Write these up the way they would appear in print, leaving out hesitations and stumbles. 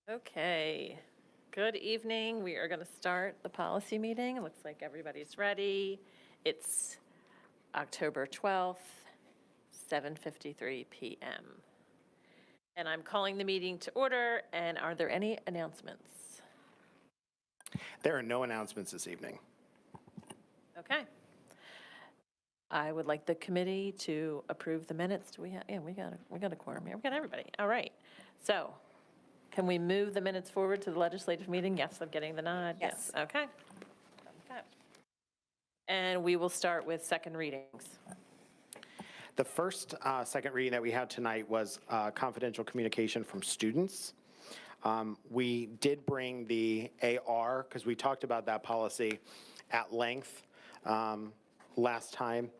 Okay, good evening. We are going to start the policy meeting. It looks like everybody's ready. It's October 12th, 7:53 PM. And I'm calling the meeting to order, and are there any announcements? There are no announcements this evening. Okay. I would like the committee to approve the minutes. Do we have, yeah, we got a quorum here. We got everybody. All right. So can we move the minutes forward to the legislative meeting? Yes, I'm getting the nod. Yes. Okay. Okay. And we will start with second readings. The first second reading that we had tonight was confidential communication from students. We did bring the AR, because we talked about that policy at length last time.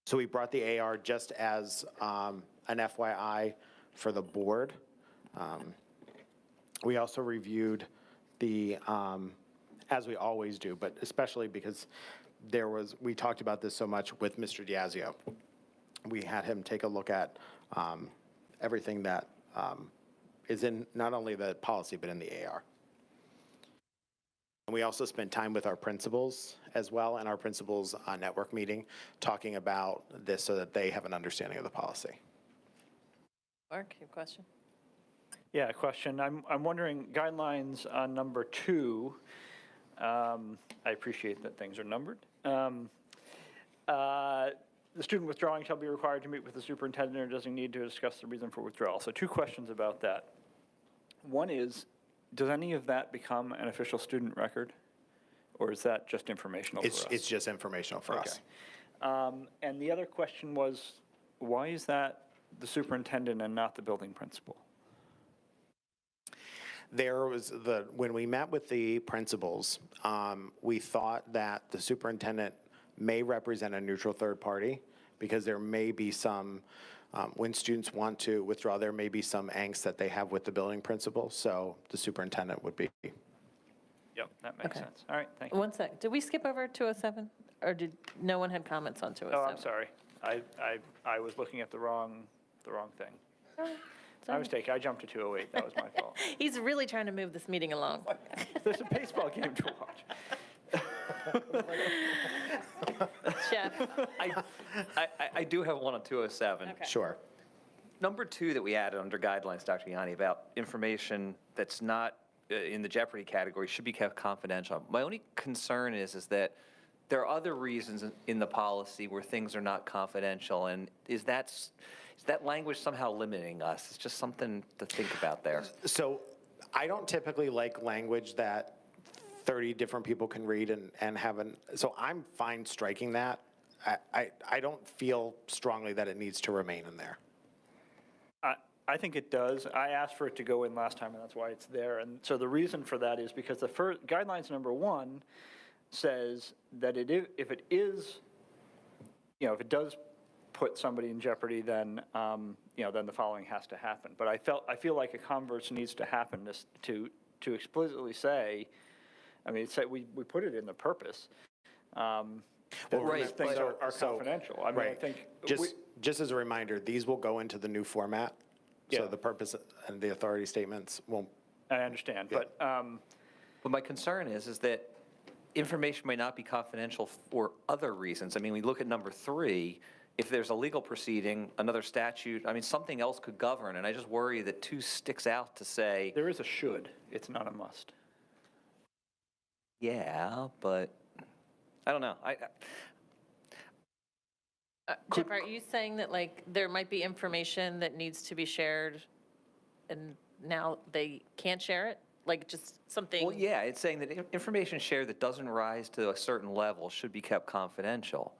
So we brought the AR just as an FYI for the board. We also reviewed the, as we always do, but especially because we talked about this so much with Mr. Diazio. We had him take a look at everything that is in not only the policy, but in the AR. And we also spent time with our principals as well in our principals network meeting, talking about this so that they have an understanding of the policy. Mark, your question? Yeah, a question. I'm wondering, guidelines on number 2, I appreciate that things are numbered. The student withdrawing shall be required to meet with the superintendent or designee to discuss the reason for withdrawal. So 2 questions about that. One is, does any of that become an official student record? Or is that just informational for us? It's just informational for us. And the other question was, why is that the superintendent and not the building principal? There was when we met with the principals, we thought that the superintendent may represent a neutral third party because there may be some, when students want to withdraw, there may be some angst that they have with the building principal. So the superintendent would be. Yep, that makes Okay. sense. All right, thank you. One sec. Did we skip over 207? Or did no one had comments on 207? Oh, I'm sorry. I was looking at the wrong thing. My mistake. I jumped to 208. That was my fault. He's really trying to move this meeting along. There's a baseball game to watch. Jeff? I do have one on 207. Okay. Sure. Number 2 that we added under guidelines, Dr. Yanni, about information that's not in the jeopardy category should be kept confidential. My only concern is that there are other reasons in the policy where things are not confidential, and is that language somehow limiting us? It's just something to think about there. So I don't typically like language that 30 different people can read and have so I'm fine striking that. I don't feel strongly that it needs to remain in there. I think it does. I asked for it to go in last time, and that's why it's there. And so the reason for that is because the first guidelines number 1 says that if it is, if it does put somebody in jeopardy, then then the following has to happen. But I feel like a converse needs to happen to explicitly say, I mean, we put it in the purpose. That Right, these things are confidential. I mean, I Right. think Just as a reminder, these will go into the new format. So Yeah. the purpose and the authority statements won't. I understand, Yeah. But my concern is that information may not be confidential for other reasons. I mean, we look at number 3, if there's a legal proceeding, another statute, I mean, something else could govern, and I just worry that 2 sticks out to say, there is a should. It's not a must. yeah, but I don't know. Jeff, are you saying that like there might be information that needs to be shared and now they can't share it? Like just something? Well, yeah, it's saying that information shared that doesn't rise to a certain level should be kept confidential.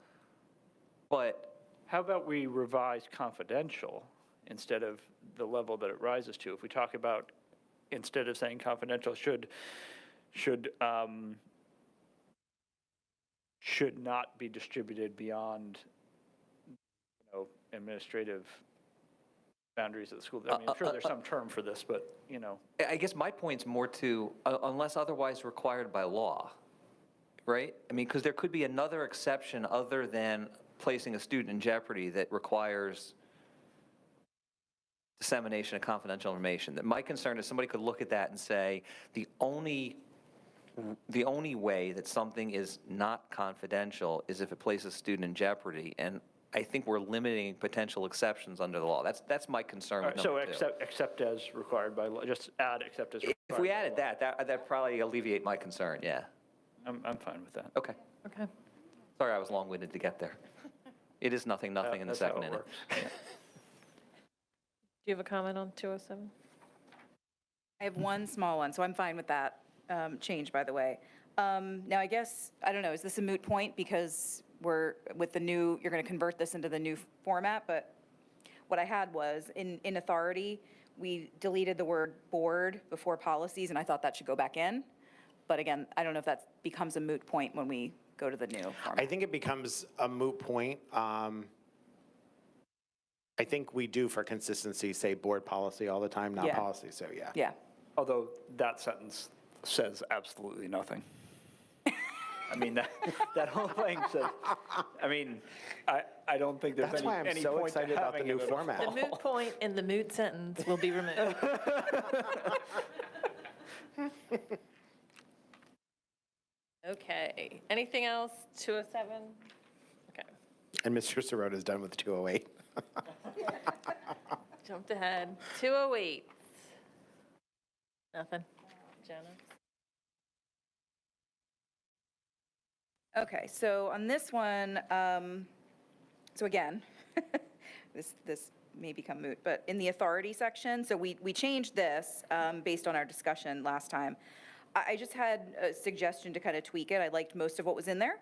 But How about we revise confidential instead of the level that it rises to? If we talk about, instead of saying confidential, should not be distributed beyond, administrative boundaries of the school. I mean, I'm sure there's some term for this, but, I guess my point's more to, unless otherwise required by law, right? I mean, because there could be another exception other than placing a student in jeopardy that requires dissemination of confidential information. That my concern is somebody could look at that and say, the only way that something is not confidential is if it places a student in jeopardy. And I think we're limiting potential exceptions under the law. That's my concern with So number two. except as required by law, just add except as required. If we by added law. that'd probably alleviate my concern, yeah. I'm fine with that. Okay. Okay. Sorry, I was long-winded to get there. It is nothing in the That's how second it inning. works. Do you have a comment on 207? I have one small one, so I'm fine with that change, by the way. Now, I guess, I don't know, is this a moot point because we're, with the new, you're going to convert this into the new format, but what I had was, in authority, we deleted the word board before policies, and I thought that should go back in. But again, I don't know if that becomes a moot point when we go to the new I format. think it becomes a moot point. I think we do, for consistency, say board policy all the time, not Yeah. policy, so yeah. Yeah, Although that sentence says absolutely nothing. I mean, that whole thing says, I mean, I don't think there's That's why I'm any so point to excited about the having new it at all. format. The moot point in the moot sentence will be removed. Okay, anything else, 207? Okay, And Mr. Sirota's done with 208. jumped ahead. 208. Nothing. Jenna? okay, so on this one, so again, this may become moot, but in the authority section, so we changed this based on our discussion last time. I just had a suggestion to kind of tweak it. I liked most of what was in there.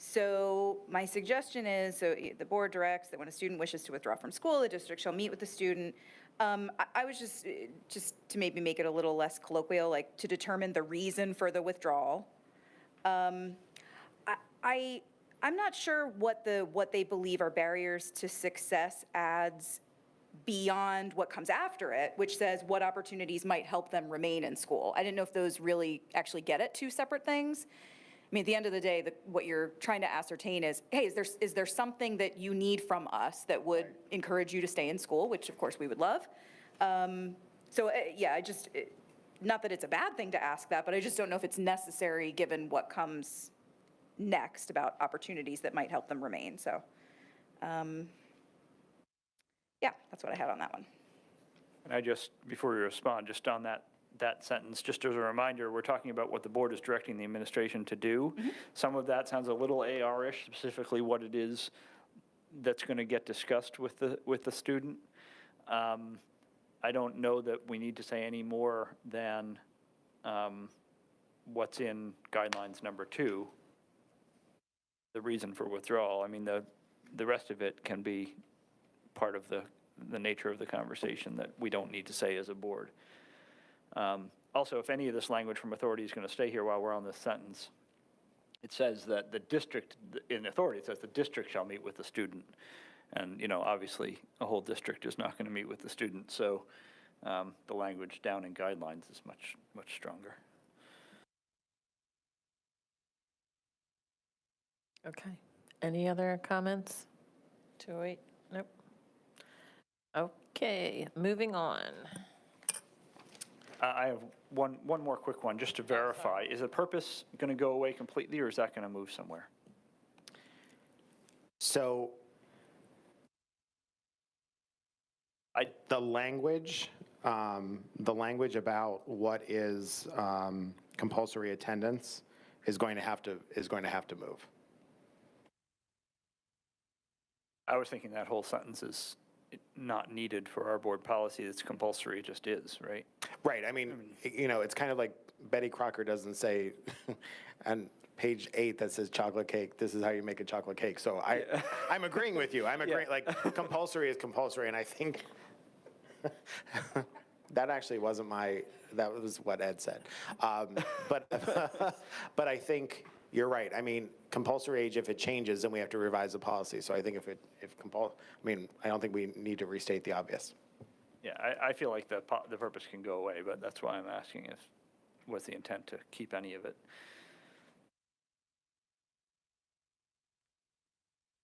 So my suggestion is, so the board directs that when a student wishes to withdraw from school, the district shall meet with the student. I was just to maybe make it a little less colloquial, like to determine the reason for the withdrawal. I'm not sure what they believe are barriers to success adds beyond what comes after it, which says what opportunities might help them remain in school. I didn't know if those really actually get at two separate things. I mean, at the end of the day, what you're trying to ascertain is, hey, is there something that you need from us that would encourage you to stay in school, which of course we would love. Yeah, not that it's a bad thing to ask that, but I just don't know if it's necessary given what comes next about opportunities that might help them remain. So, yeah, that's what I had on that one. And I just, before we respond, just on that sentence, just as a reminder, we're talking about what the board is directing the administration to do. Some of that sounds a little AR-ish, specifically what it is that's going to get discussed with the student. I don't know that we need to say any more than what's in guidelines number 2, the reason for withdrawal. I mean, the rest of it can be part of the nature of the conversation that we don't need to say as a board. Also, if any of this language from authority is going to stay here while we're on this sentence, it says that the district, in authority, it says the district shall meet with the student. And, obviously, a whole district is not going to meet with the student, so the language down in guidelines is much, much stronger. Okay. Any other comments? 208? Nope. Okay, moving on. I have one more quick one, just to verify. Is the purpose going to go away completely, or is that going to move somewhere? So the language about what is compulsory attendance is going to have to move. I was thinking that whole sentence is not needed for our board policy. It's compulsory, it just is, right? Right, I mean, it's kind of like Betty Crocker doesn't say on page 8 that says chocolate cake, this is how you make a chocolate cake. So I'm agreeing with you. I'm agreeing, like, compulsory is compulsory, and I think that actually wasn't that was what Ed said. But I think you're right. I mean, compulsory age, if it changes, then we have to revise the policy. So I think I don't think we need to restate the obvious. Yeah, I feel like the purpose can go away, but that's why I'm asking if, what's the intent to keep any of it?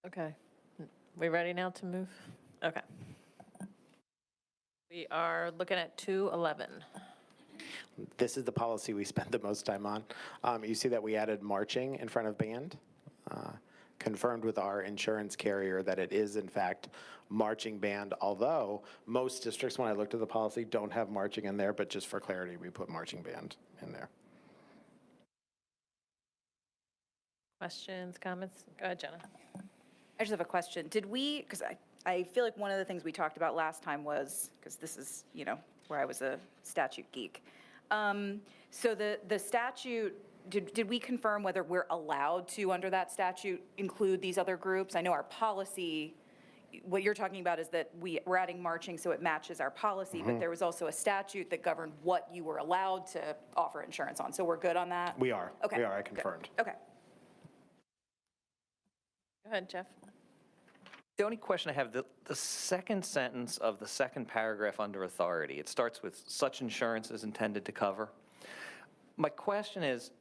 Okay. We ready now to move? Okay. We are looking at 211. This is the policy we spent the most time on. You see that we added marching in front of band. Confirmed with our insurance carrier that it is in fact marching band, although most districts, when I looked at the policy, don't have marching in there, but just for clarity, we put marching band in there. Questions, comments? Go ahead, Jenna. I just have a question. Did we, because I feel like one of the things we talked about last time was, because this is, where I was a statute geek. So the statute, did we confirm whether we're allowed to, under that statute, include these other groups? I know our policy, what you're talking about is that we're adding marching so it matches our policy, but there was also a statute that governed what you were allowed to offer insurance on. So we're good on that? We are. Okay. We are, I Good. confirmed. Okay. Go ahead, Jeff. The only question I have, the second sentence of the second paragraph under authority, it starts with such insurance is intended to cover. My question is,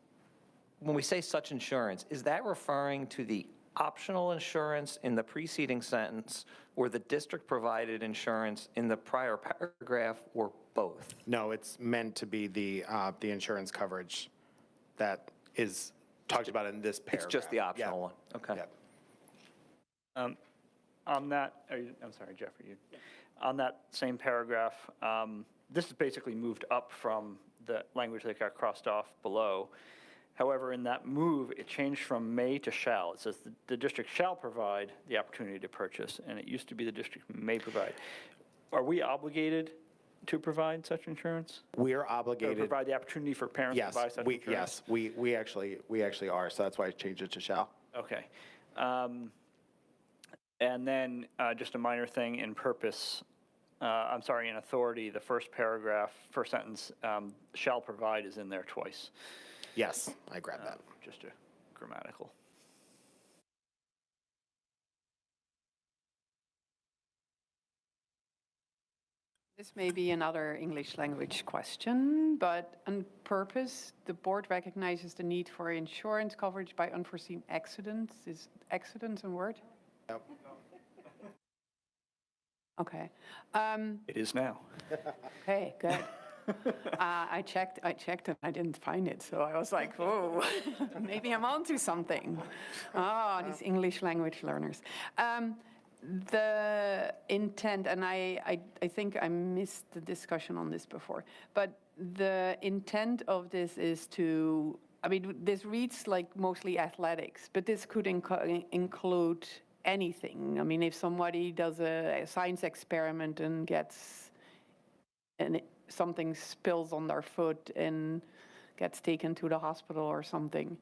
when we say such insurance, is that referring to the optional insurance in the preceding sentence or the district-provided insurance in the prior paragraph, or both? No, it's meant to be the insurance coverage that is talked about in this paragraph. It's just the optional Yeah. one? Okay. Yep. On that, I'm sorry, Jeff, are you? On that same paragraph, this is basically moved up from the language that got crossed off below. However, in that move, it changed from may to shall. It says the district shall provide the opportunity to purchase, and it used to be the district may provide. Are we obligated to provide such insurance? We are Or obligated. provide the opportunity for parents to Yes, buy such insurance? we actually are, so that's why I changed it to shall. Okay. And then just a minor thing in purpose, in authority, the first paragraph, first sentence, shall provide is in there twice. Yes, I grabbed that. Just a grammatical. This may be another English language question, but on purpose, the board recognizes the need for insurance coverage by unforeseen accidents. Is accidents a word? Yep. Okay. It is now. Okay, good. I checked and I didn't find it, so I was like, whoa, maybe I'm onto something. Oh, these English language learners. The intent, and I think I missed the discussion on this before, but the intent of this is to, this reads like mostly athletics, but this could include anything. If somebody does a science experiment and something spills on their foot and gets taken to the hospital or something,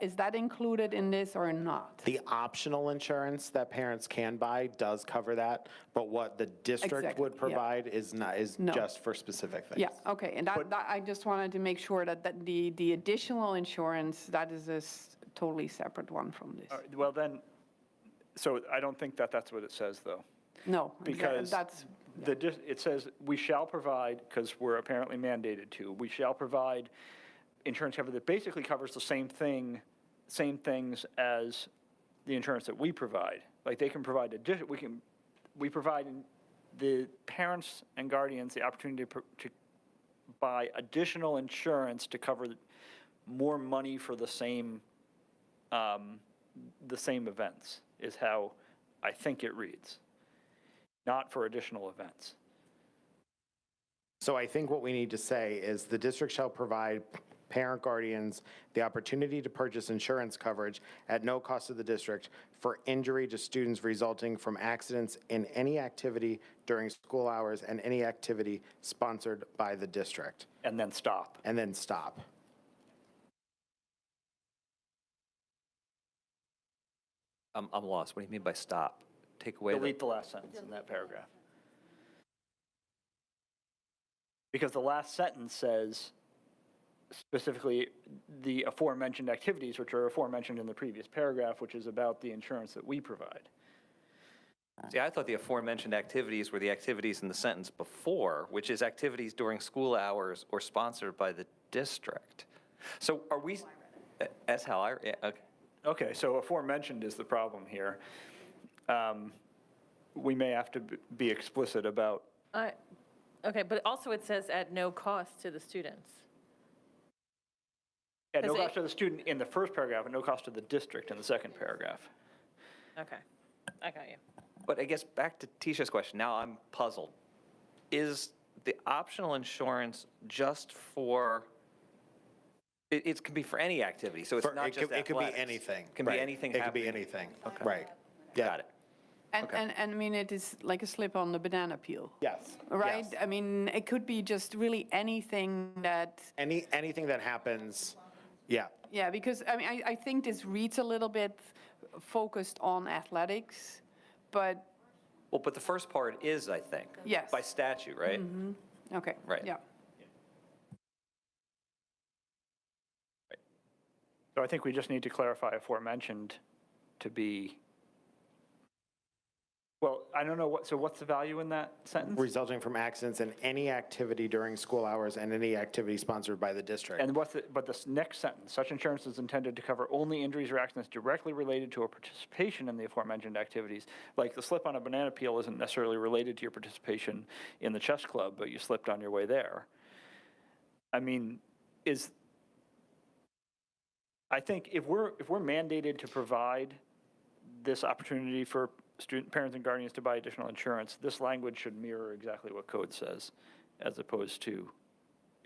is that included in this or not? The optional insurance that parents can buy does cover that, but what the district Exactly, would yeah. provide is No. just for specific things. Yeah, okay, and that I just wanted to make sure that the additional insurance, that is a totally separate one from this. All right, well then, so I don't think that's what it says, though. No, Because that's, it says, we shall provide, because we're apparently mandated to, we shall provide insurance cover that basically covers the same things as the insurance that we provide. Like, they can provide, we provide the parents and guardians the opportunity to buy additional insurance to cover more money for the same events, is how I think it reads. Not for additional events. So I think what we need to say is the district shall provide parent guardians the opportunity to purchase insurance coverage at no cost to the district for injury to students resulting from accidents in any activity during school hours and any activity sponsored by the district. And then stop. And then stop. I'm lost. What do you mean by stop? Take away Delete the last sentence in that paragraph. Because the last sentence says specifically the aforementioned activities, which are aforementioned in the previous paragraph, which is about the insurance that we provide. See, I thought the aforementioned activities were the activities in the sentence before, which is activities during school hours or sponsored by the district. So are we, that's how I, yeah, okay. Okay, so aforementioned is the problem here. We may have to be explicit about, Okay, but also it says at no cost to the students. At no Because cost to the student in the first paragraph, and no cost to the district in the second paragraph. Okay, I got you. But I guess back to Tisha's question, now I'm puzzled. Is the optional insurance just for, it can be for any activity, so it's For- not it just could- it could be athletics. anything, Can be right. anything It could be happening. anything, Okay. right. Yeah. Got it. And, Okay. and I mean, it is like a slip on the banana peel, Yes. right? yes. I mean, it could be just really anything that, Anything that happens, yeah. yeah, because, I mean, I think this reads a little bit focused on athletics, but, Well, but the first part is, I think. Yes. By statute, right? okay. Right. Yeah. So I think we just need to clarify aforementioned to be, well, I don't know so what's the value in that sentence? Resulting from accidents in any activity during school hours and any activity sponsored by the district. And but this next sentence, such insurance is intended to cover only injuries or accidents directly related to a participation in the aforementioned activities. Like the slip on a banana peel isn't necessarily related to your participation in the chess club, but you slipped on your way there. I mean, I think if we're mandated to provide this opportunity for parents and guardians to buy additional insurance, this language should mirror exactly what code says, as opposed to,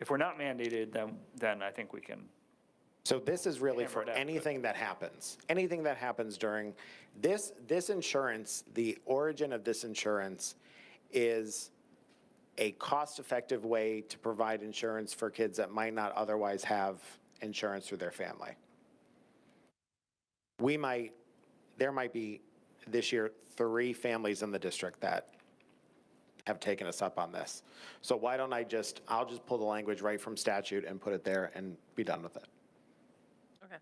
if we're not mandated, then I think we can. So this is really Hammer for it out, but- anything that happens during, this insurance, the origin of this insurance is a cost-effective way to provide insurance for kids that might not otherwise have insurance through their family. There might be this year 3 families in the district that have taken us up on this. So why don't I'll just pull the language right from statute and put it there and be done with it. Okay.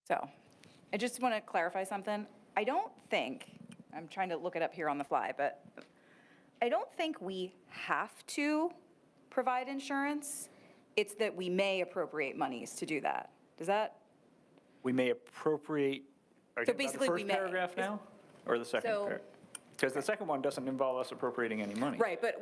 So I just want to clarify something. I don't think, I'm trying to look it up here on the fly, but I don't think we have to provide insurance. It's that we may appropriate monies to do that. Does that? We may appropriate, are you So talking about basically, the we first may. paragraph now? Or the second So- paragraph? Because the second one doesn't involve us appropriating any money. Right, but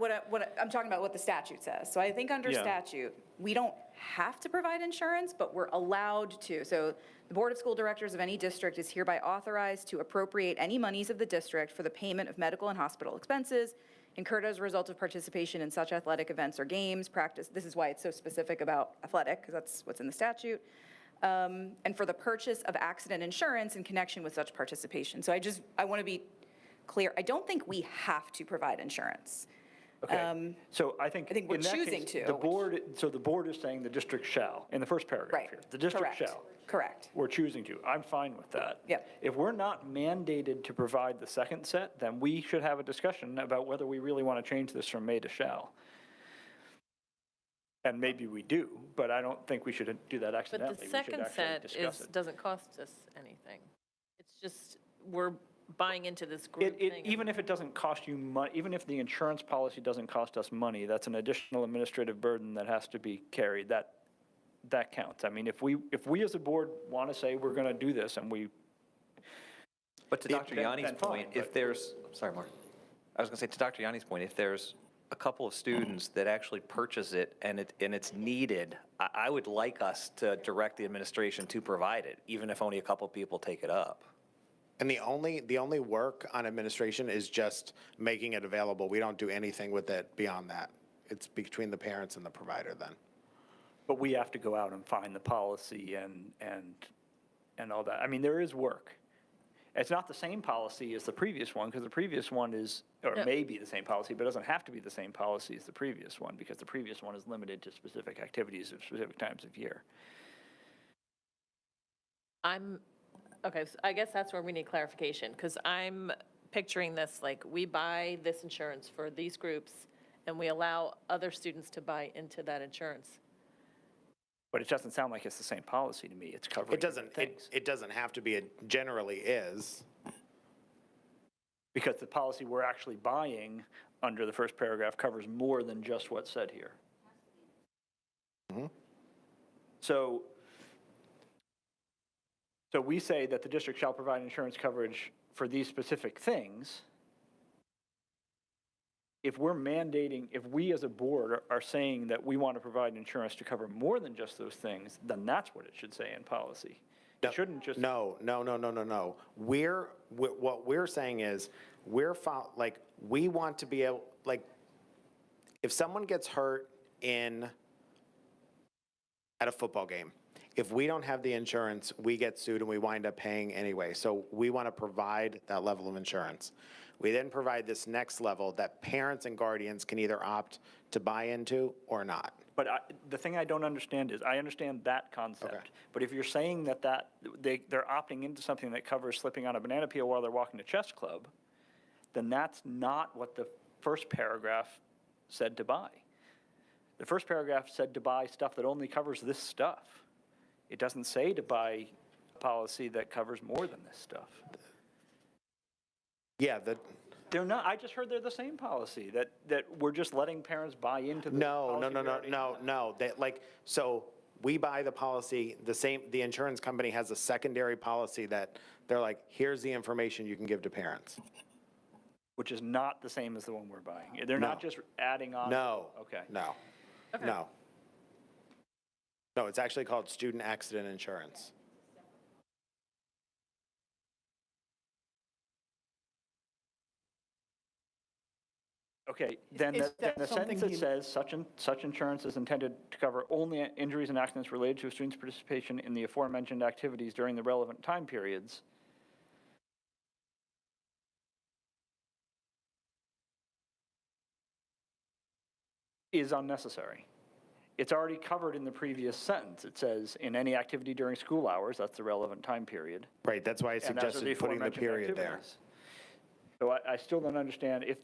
I'm talking about what the statute says. So I think under Yeah. statute, we don't have to provide insurance, but we're allowed to. So the Board of School Directors of any district is hereby authorized to appropriate any monies of the district for the payment of medical and hospital expenses incurred as a result of participation in such athletic events or games, practice. This is why it's so specific about athletic, because that's what's in the statute. And for the purchase of accident insurance in connection with such participation. So I want to be clear, I don't think we have to provide insurance. Okay, so I think I think we're in that choosing case, to, the board is saying the district shall, in the first paragraph Right. here. The district Correct. shall. Correct. We're choosing to. I'm fine with that. Yep. If we're not mandated to provide the second set, then we should have a discussion about whether we really want to change this from may to shall. And maybe we do, but I don't think we should do that But accidentally. the We should second actually set discuss it. doesn't cost us anything. It's just, we're buying into this group thing. Even if it doesn't cost you money, even if the insurance policy doesn't cost us money, that's an additional administrative burden that has to be carried. That counts. I mean, if we as a board want to say we're going to do this and we, But to Dr. then Yanni's fine, point, if but- there's, sorry, Mark. I was going to say, to Dr. Yanni's point, if there's a couple of students that actually purchase it and it's needed, I would like us to direct the administration to provide it, even if only a couple of people take it up. And the only work on administration is just making it available. We don't do anything with it beyond that. It's between the parents and the provider then. but we have to go out and find the policy and all that. I mean, there is work. It's not the same policy as the previous one, because the previous one is, or No. may be the same policy, but it doesn't have to be the same policy as the previous one, because the previous one is limited to specific activities at specific times of year. Okay, so I guess that's where we need clarification, because I'm picturing this, like, we buy this insurance for these groups, and we allow other students to buy into that insurance. But it doesn't sound like it's the same policy to me. It's covering It doesn't, different things. it doesn't have to be, it generally is. Because the policy we're actually buying under the first paragraph covers more than just what's said here. So we say that the district shall provide insurance coverage for these specific things. if we're mandating, if we as a board are saying that we want to provide insurance to cover more than just those things, then that's what it should say in policy. It shouldn't just. No. What we're saying is, we want to be able, like, if someone gets hurt at a football game, if we don't have the insurance, we get sued and we wind up paying anyway. So we want to provide that level of insurance. We then provide this next level that parents and guardians can either opt to buy into or not. But the thing I don't understand is, I understand that concept. Okay. But if you're saying that they're opting into something that covers slipping on a banana peel while they're walking to chess club, then that's not what the first paragraph said to buy. The first paragraph said to buy stuff that only covers this stuff. It doesn't say to buy a policy that covers more than this stuff. Yeah, They're not, I just heard they're the same policy, that we're just letting parents buy into the policy. No. So we buy the policy, the insurance company has a secondary policy that they're like, here's the information you can give to parents. Which is not the same as the one we're buying. They're not just adding on. No. Okay. No. Okay. No. No, it's actually called student accident insurance. Okay, then Is the that sentence something that says such insurance is intended to cover only injuries and accidents related to a student's participation in the aforementioned activities during the relevant time periods. Is unnecessary. It's already covered in the previous sentence. It says, in any activity during school hours, that's the relevant time period. Right, that's why I And those are suggested putting the aforementioned period there. activities. So I still don't understand, if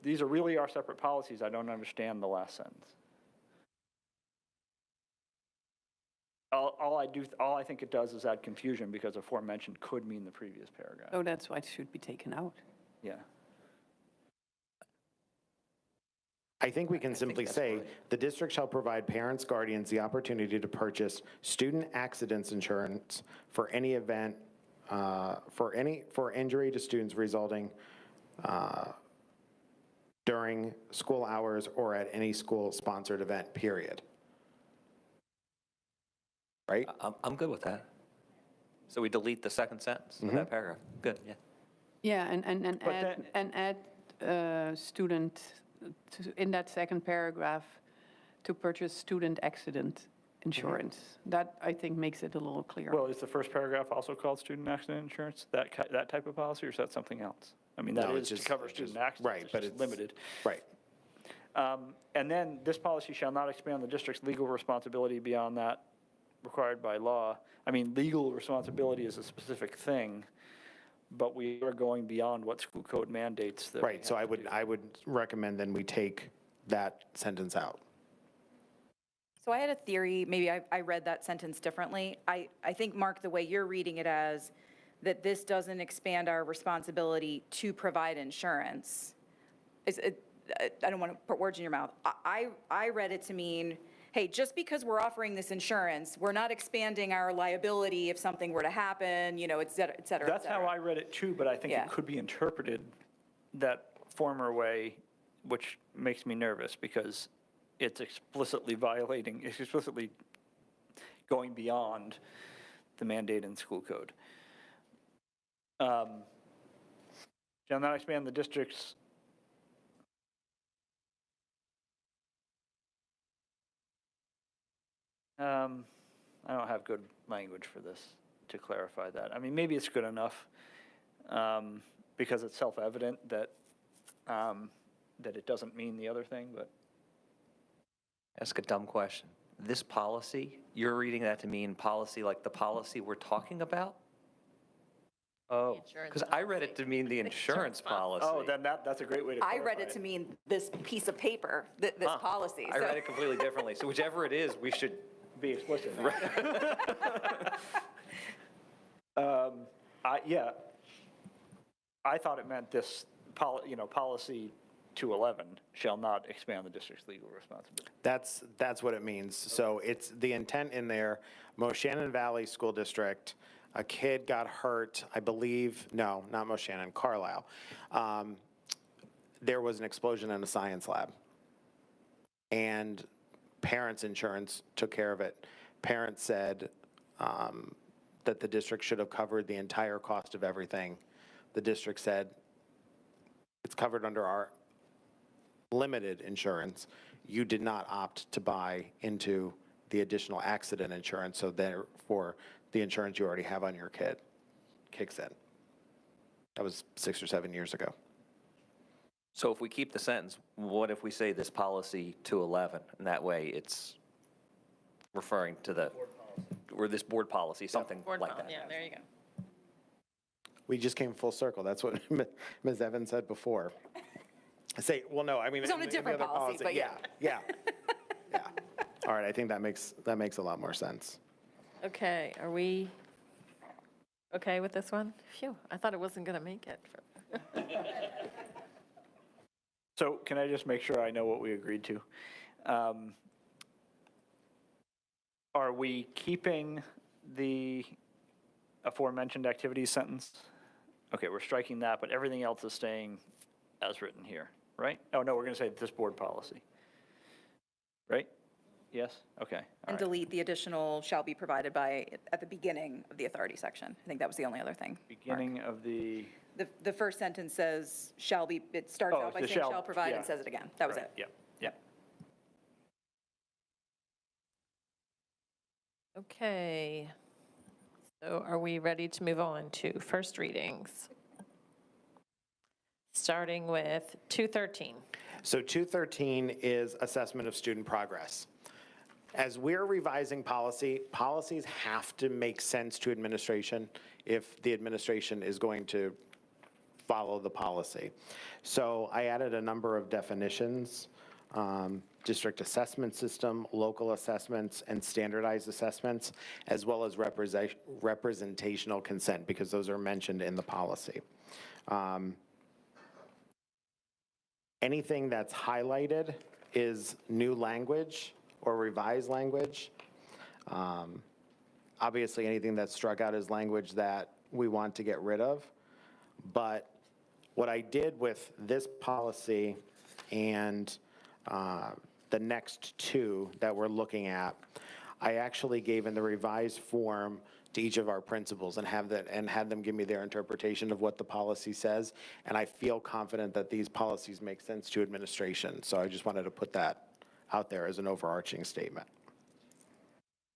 these are really our separate policies, I don't understand the last sentence. All I think it does is add confusion, because aforementioned could mean the previous paragraph. So that's why it should be taken out. Yeah. I think we can simply say, the district shall provide parents, guardians the opportunity to purchase student accidents insurance for any event, for injury to students resulting during school hours or at any school-sponsored event, period. Right? I'm good with that. So we delete the second sentence of that paragraph. Good, yeah. Yeah, and But add student, in that second paragraph, to purchase student accident insurance. That, I think, makes it a little clearer. Well, is the first paragraph also called student accident insurance, that type of policy, or is that something else? I mean, that No, is it's to just- cover it's student just- accidents, right, it's but just it's- limited. Right. And then, this policy shall not expand the district's legal responsibility beyond that required by law. I mean, legal responsibility is a specific thing, but we are going beyond what school code mandates that we Right, so have to do. I would recommend then we take that sentence out. So I had a theory, maybe I read that sentence differently. I think, Mark, the way you're reading it as, that this doesn't expand our responsibility to provide insurance. I don't want to put words in your mouth. I read it to mean, hey, just because we're offering this insurance, we're not expanding our liability if something were to happen, et cetera, et cetera, et That's how cetera. I read it too, but I think Yeah. it could be interpreted that former way, which makes me nervous, because it's explicitly going beyond the mandate in school code. Shall not expand the district's I don't have good language for this to clarify that. I mean, maybe it's good enough, because it's self-evident that it doesn't mean the other thing, but. Ask a dumb question. This policy, you're reading that to mean policy like the policy we're talking about? Oh, insurance because I read it to mean the insurance policy. Oh, then that's a great way to I clarify read it to mean this piece of paper, this Huh. policy. I So- read it completely differently. So whichever it is, we should, Be explicit. Yeah. I thought it meant this, policy 211 shall not expand the district's legal responsibility. That's what it means. So it's the intent in there, Moshannon Valley School District, a kid got hurt, I believe, no, not Moshannon, Carlisle. there was an explosion in a science lab. And parents' insurance took care of it. Parents said that the district should have covered the entire cost of everything. The district said, it's covered under our limited insurance. You did not opt to buy into the additional accident insurance, so therefore, the insurance you already have on your kid kicks in. That was 6 or 7 years ago. So if we keep the sentence, what if we say this policy to 11? And that way it's referring to the, or this board policy, something Board like pol- that. Yeah, there you go. We just came full circle. That's what Ms. Evans said before. I say, well, no, I mean. was on a in the different other policy, but yeah. Yeah. All right, I think that makes a lot more sense. Okay, are we okay with this one? Phew, I thought it wasn't going to make it. So can I just make sure I know what we agreed to? Are we keeping the aforementioned activities sentence? Okay, we're striking that, but everything else is staying as written here, right? Oh, no, we're going to say this board policy. Right? Yes? Okay. all And right. delete the additional shall be provided by, at the beginning of the authority section. I think that was the only other thing. Mark. Beginning of the, The first sentence says shall be, it starts Oh, out by the saying shall, shall provide yeah. and says it again. That was right, it. Yep, yep. Okay, so are we ready to move on to first readings? Starting with 213. So 213 is assessment of student progress. As we're revising policy, policies have to make sense to administration if the administration is going to follow the policy. So I added a number of definitions, district assessment system, local assessments, and standardized assessments, as well as representational consent, because those are mentioned in the policy. Anything that's highlighted is new language or revised language. Obviously, anything that's struck out is language that we want to get rid of. But what I did with this policy and the next two that we're looking at, I actually gave in the revised form to each of our principals and had them give me their interpretation of what the policy says. And I feel confident that these policies make sense to administration. So I just wanted to put that out there as an overarching statement.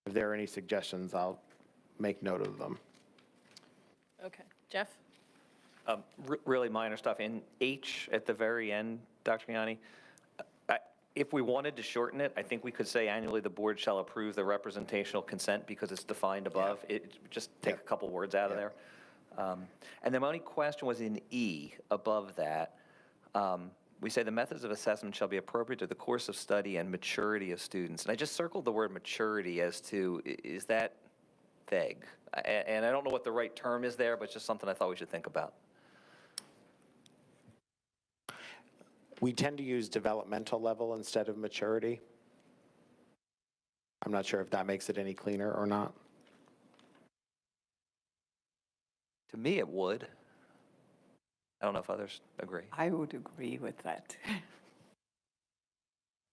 If there are any suggestions, I'll make note of them. Okay, Jeff? Really minor stuff. In H at the very end, Dr. Yanni, if we wanted to shorten it, I think we could say annually the board shall approve the representational consent because it's defined above. It just take a couple words out of there. And then my only question was in E above that. We say the methods of assessment shall be appropriate to the course of study and maturity of students. And I just circled the word maturity as to, is that vague? And I don't know what the right term is there, but it's just something I thought we should think about. We tend to use developmental level instead of maturity. I'm not sure if that makes it any cleaner or not. To me, it would. I don't know if others agree. I would agree with that.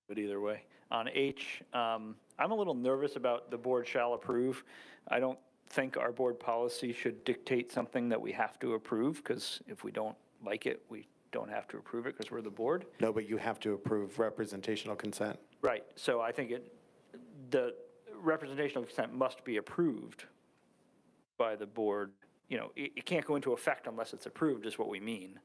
But either way. On H, I'm a little nervous about the board shall approve. I don't think our board policy should dictate something that we have to approve, because if we don't like it, we don't have to approve it because we're the board. No, but you have to approve representational consent. Right, so I think the representational consent must be approved by the board. You know, it can't go into effect unless it's approved, is what we mean,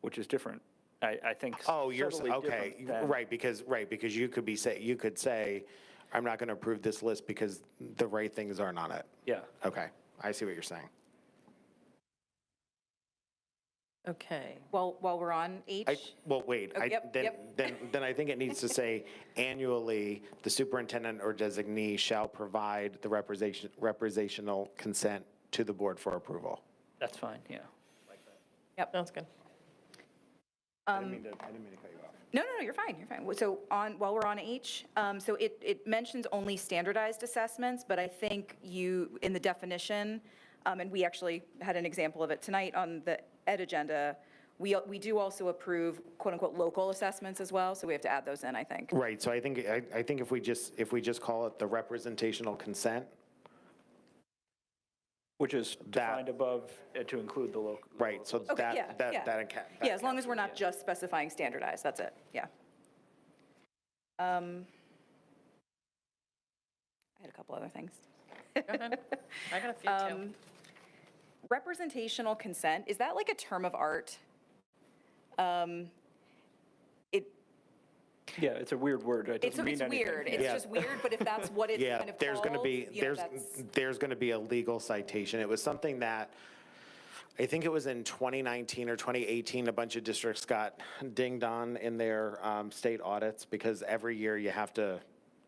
which is different. I think. Oh, you're, subtly okay, different than- right, because you could say, I'm not going to approve this list because the right things aren't on it. Yeah, Okay, I see what you're saying. Okay, While we're on H, Well, wait, Oh, yep, yep. then I think it needs to say annually, the superintendent or designee shall provide the representational consent to the board for approval. that's fine, yeah. sounds good. I didn't mean to cut you off. no, you're fine, you're fine. So while we're on H, so it mentions only standardized assessments, but I think in the definition, and we actually had an example of it tonight on the ed agenda, We do also approve quote-unquote local assessments as well, so we have to add those in, I think. Right, so I think if we just call it the representational consent, Which is defined above to include the local. right, so Okay, yeah, yeah. that Yeah, as long as we're not just specifying standardized, that's it, yeah. I had a couple other things. Go ahead. I got a few too. Representational consent, is that like a term of art? It, Yeah, it's a weird word. It it's doesn't mean anything. weird, it's Yeah. just weird, but if that's what it's Yeah, kind of there's going to called, be, you know, that's- there's going to be a legal citation. It was something that, I think it was in 2019 or 2018, a bunch of districts got dinged on in their state audits because every year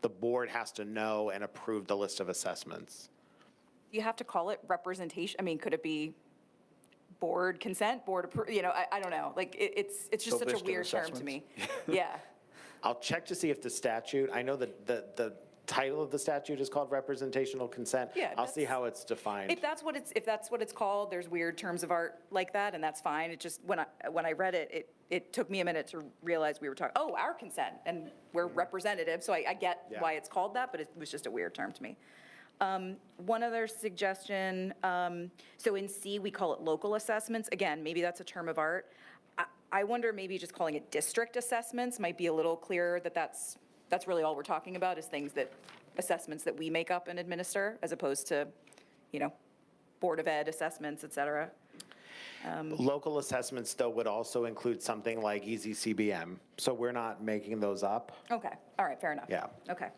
the board has to know and approve the list of assessments. you have to call it representation, I mean, could it be board consent, board, you know, I don't know, like, it's just The such a list of weird term to me. Yeah, I'll check to see if the statute, I know that the title of the statute is called representational consent. Yeah, I'll see that's- how it's defined. if that's what it's called, there's weird terms of art like that, and that's fine, it just, when I read it, it took me a minute to realize we were talking, oh, our consent, and we're representative, so I get Yeah. why it's called that, but it was just a weird term to me. One other suggestion, so in C, we call it local assessments. Again, maybe that's a term of art. I wonder, maybe just calling it district assessments might be a little clearer that that's really all we're talking about, is assessments that we make up and administer, as opposed to, you know, Board of Ed assessments, et cetera. Local assessments, though, would also include something like Easy CBM, so we're not making those up. Okay, all right, fair enough. Yeah. Okay.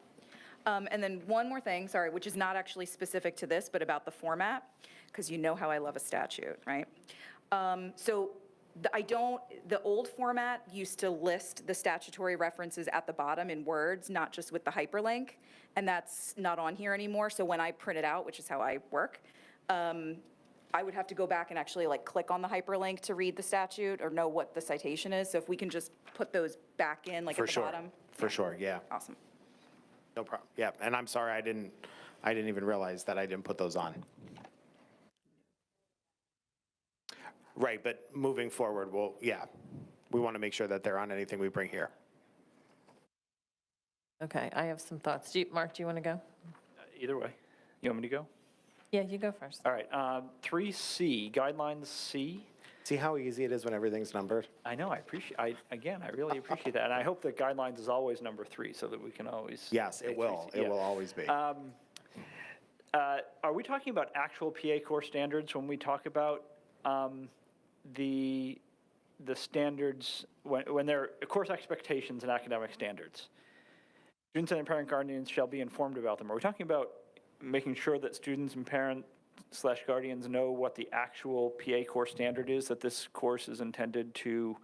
And then one more thing, sorry, which is not actually specific to this, but about the format, because you know how I love a statute, right? So the old format used to list the statutory references at the bottom in words, not just with the hyperlink, and that's not on here anymore. So when I print it out, which is how I work, I would have to go back and actually like click on the hyperlink to read the statute or know what the citation is. So if we can just put those back in, like For at the sure. bottom. For sure, yeah. Awesome. No problem. Yeah, and I'm sorry, I didn't even realize that I didn't put those on. Right, but moving forward, we want to make sure that they're on anything we bring here. Okay, I have some thoughts. Mark, do you want to go? Either way. You want me to go? Yeah, you go first. All right, 3C, guidelines C. See how easy it is when everything's numbered? I know, I really appreciate that. And I hope that guidelines is always number 3 so that we can always. Yes, say it will. 3C. It Yeah. will always be. Are we talking about actual PA course standards when we talk about the standards, when they're course expectations and academic standards? Students and parent guardians shall be informed about them. Are we talking about making sure that students and parents/guardians know what the actual PA course standard is that this course is intended to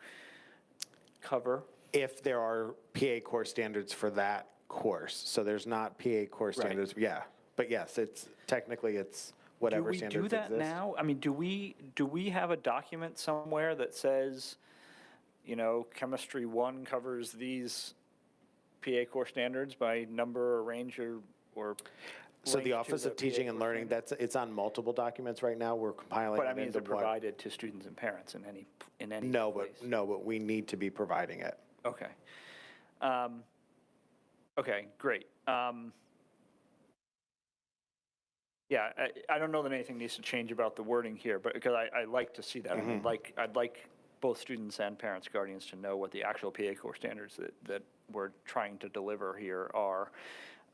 cover? If there are PA course standards for that course, so there's not PA course Right. standards, yeah. But yes, technically it's whatever standards Do we do that exist. now? I mean, do we have a document somewhere that says, you know, chemistry 1 covers these PA course standards by number or range or So link the to Office of PA Teaching and course Learning, standard? it's on multiple documents right now. We're compiling But I them mean, is into it one. provided to students and parents in any No, place? but we need to be providing it. Okay. Okay, great. Yeah, I don't know that anything needs to change about the wording here, but because I like to see that. I'd like both students and parents, guardians to know what the actual PA core standards that we're trying to deliver here are.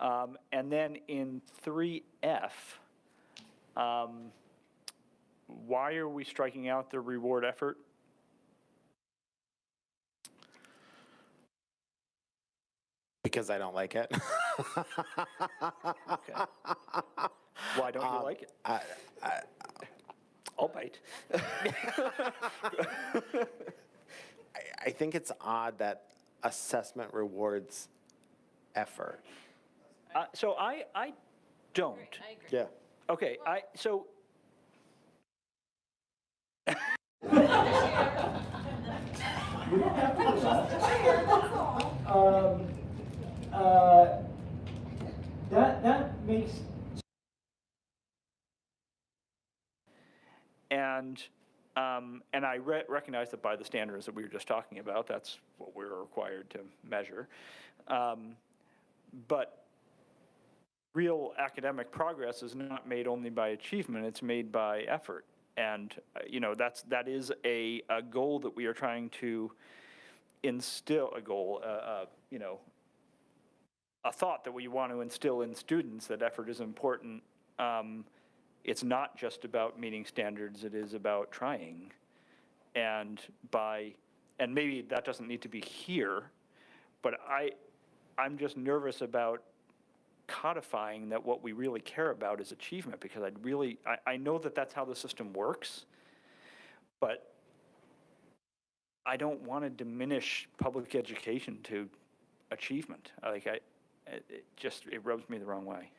And then in 3F, why are we striking out the reward effort? Because I don't like it. Okay. Why don't you like it? I'll bite. I think it's odd that assessment rewards effort. So I don't. I agree. Yeah. Okay, so. That makes. And And I recognize that by the standards that we were just talking about, that's what we're required to measure. But real academic progress is not made only by achievement, it's made by effort. And, that is a goal that we are trying to instill, a goal, a thought that we want to instill in students, that effort is important. It's not just about meeting standards, it is about trying. And maybe that doesn't need to be here, but I'm just nervous about codifying that what we really care about is achievement, because I know that that's how the system works, but I don't want to diminish public education to achievement. It rubs me the wrong way.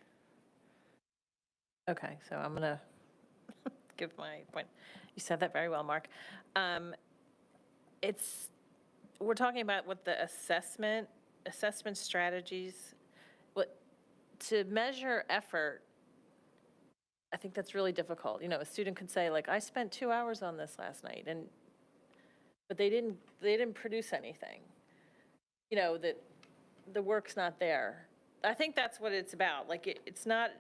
Okay, so I'm going to give my point. You said that very well, Mark. We're talking about what the assessment strategies, to measure effort, I think that's really difficult. A student could say, like, I spent 2 hours on this last night, but they didn't produce anything. That the work's not there. I think that's what it's about. Like, it's not,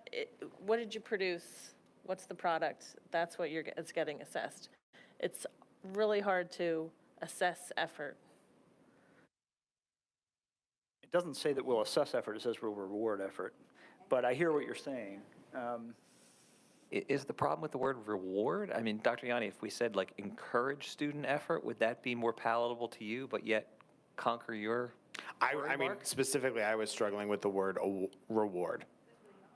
what did you produce? What's the product? That's what it's getting assessed. It's really hard to assess effort. It doesn't say that we'll assess effort, it says we'll reward effort. But I hear what you're saying. Is the problem with the word reward? I mean, Dr. Yanni, if we said like encourage student effort, would that be more palatable to you, but yet conquer your I mean, Mark? specifically, I was struggling with the word reward.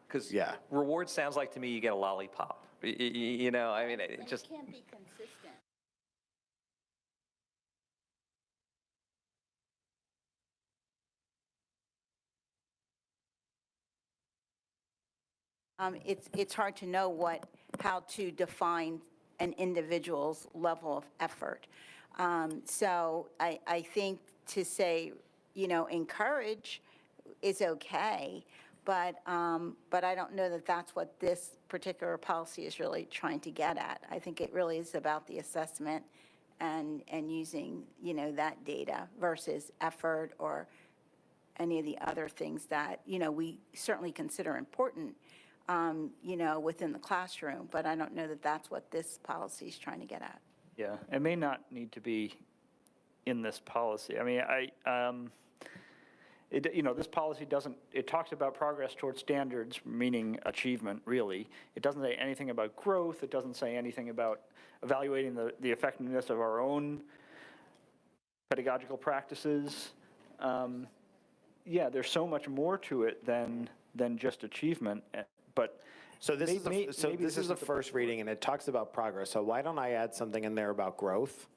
Because Yeah. reward sounds like to me you get a lollipop. I mean, it just. It can't be consistent. It's hard to know how to define an individual's level of effort. So I think to say, encourage is okay, but I don't know that that's what this particular policy is really trying to get at. I think it really is about the assessment and using, that data versus effort or any of the other things that, we certainly consider important, within the classroom, but I don't know that that's what this policy is trying to get at. Yeah, it may not need to be in this policy. I mean, this policy it talks about progress towards standards, meaning achievement, really. It doesn't say anything about growth. It doesn't say anything about evaluating the effectiveness of our own pedagogical practices. There's so much more to it than just achievement, but So this is maybe this is the isn't the first reading, and it talks about progress. So why don't I add something in there about growth?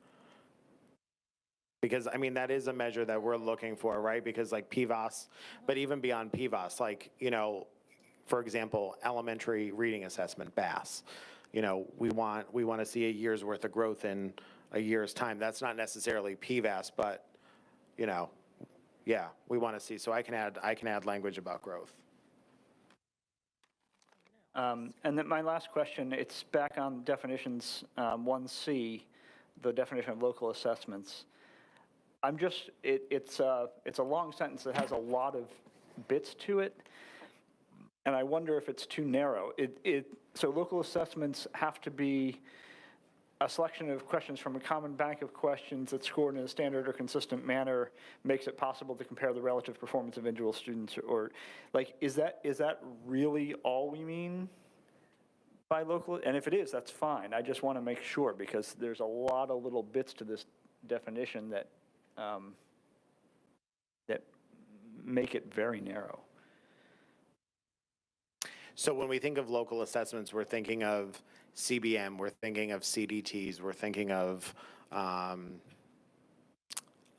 Because, I mean, that is a measure that we're looking for, right? Because like PVAS, but even beyond PVAS, like, for example, elementary reading assessment, BAS. We want to see a year's worth of growth in a year's time. That's not necessarily PVAS, but, yeah, we want to see. So I can add language about growth. And then my last question, it's back on definitions, 1C, the definition of local assessments. It's a long sentence that has a lot of bits to it, and I wonder if it's too narrow. So local assessments have to be a selection of questions from a common bank of questions that's scored in a standard or consistent manner, makes it possible to compare the relative performance of individual students, or is that really all we mean by local? And if it is, that's fine. I just want to make sure, because there's a lot of little bits to this definition that make it very narrow. So when we think of local assessments, we're thinking of CBM, we're thinking of CDTs, we're thinking of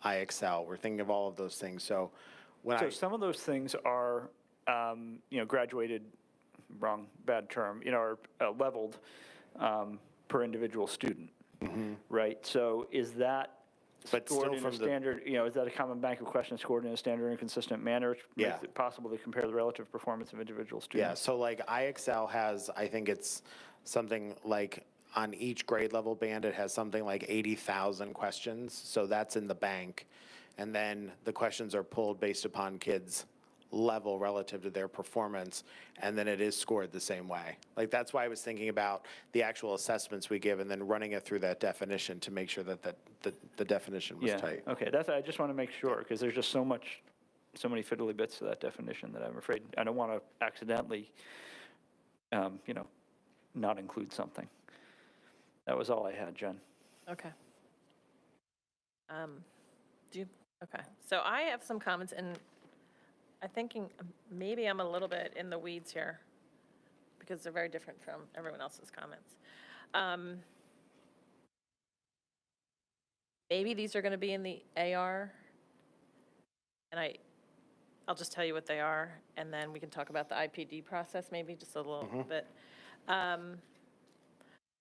IXL, we're thinking of all of those things. So Some of those things are, graduated, bad term, are leveled per individual student, right? So is that But scored still in a from the- standard, is that a common bank of questions scored in a standard and consistent manner, which Yeah. makes it possible to compare the relative performance of individual Yeah, students? so like IXL has, I think it's something like on each grade level band, it has something like 80,000 questions, so that's in the bank. And then the questions are pulled based upon kids' level relative to their performance, and then it is scored the same way. Like, that's why I was thinking about the actual assessments we give and then running it through that definition to make sure that the definition was Yeah, tight. okay, I just want to make sure, because there's just so many fiddly bits to that definition that I'm afraid, I don't want to accidentally, not include something. That was all I had, Jen. Okay. Okay, so I have some comments, and I'm thinking maybe I'm a little bit in the weeds here, because they're very different from everyone else's comments. Maybe these are going to be in the AR, and I'll just tell you what they are, and then we can talk about the IPD process, maybe just a little bit.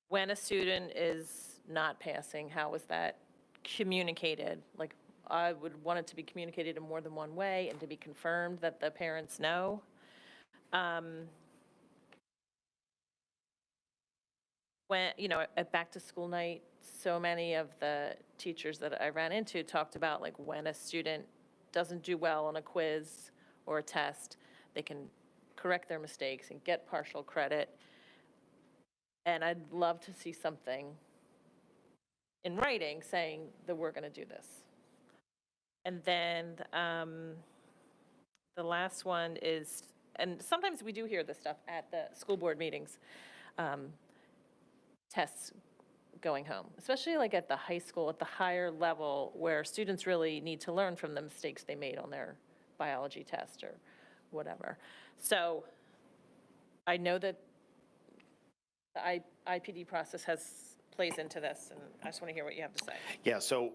When a student is not passing, how is that communicated? Like, I would want it to be communicated in more than one way and to be confirmed that the parents know. When, at back-to-school night, so many of the teachers that I ran into talked about, like, when a student doesn't do well on a quiz or a test, they can correct their mistakes and get partial credit. And I'd love to see something in writing saying that we're going to do this. And then the last one is, and sometimes we do hear this stuff at the school board meetings, tests going home, especially like at the high school, at the higher level, where students really need to learn from the mistakes they made on their biology test or whatever. So I know that the IPD process plays into this, and I just want to hear what you have to say. Yeah, so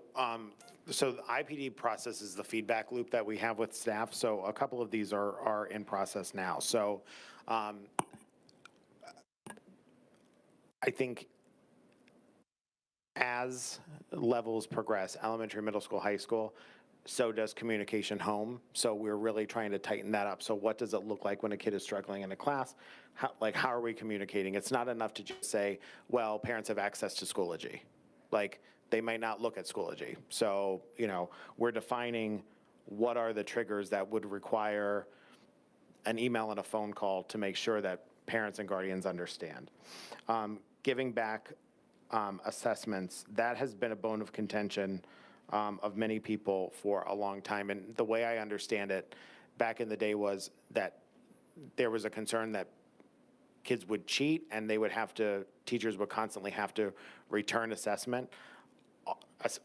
the IPD process is the feedback loop that we have with staff. So a couple of these are in process now. So I think as levels progress, elementary, middle school, high school, so does communication home. So we're really trying to tighten that up. So what does it look like when a kid is struggling in a class? How are we communicating? It's not enough to just say, well, parents have access to Schoology. Like, they might not look at Schoology. So, we're defining what are the triggers that would require an email and a phone call to make sure that parents and guardians understand. Giving back assessments, that has been a bone of contention of many people for a long time. And the way I understand it back in the day was that there was a concern that kids would cheat and teachers would constantly have to return assessment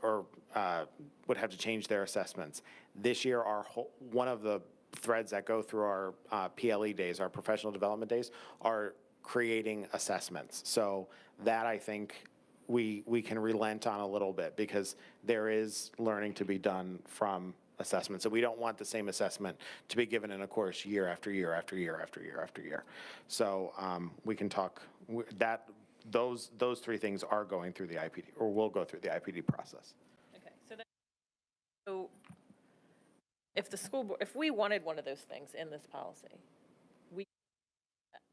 or would have to change their assessments. This year, one of the threads that go through our PLE days, our professional development days, are creating assessments. So that, I think, we can relent on a little bit, because there is learning to be done from assessment. So we don't want the same assessment to be given in a course year after year after year after year after year. So we can talk that those three things are going through the IPD, or will go through the IPD process. Okay, so if the school board, if we wanted one of those things in this policy,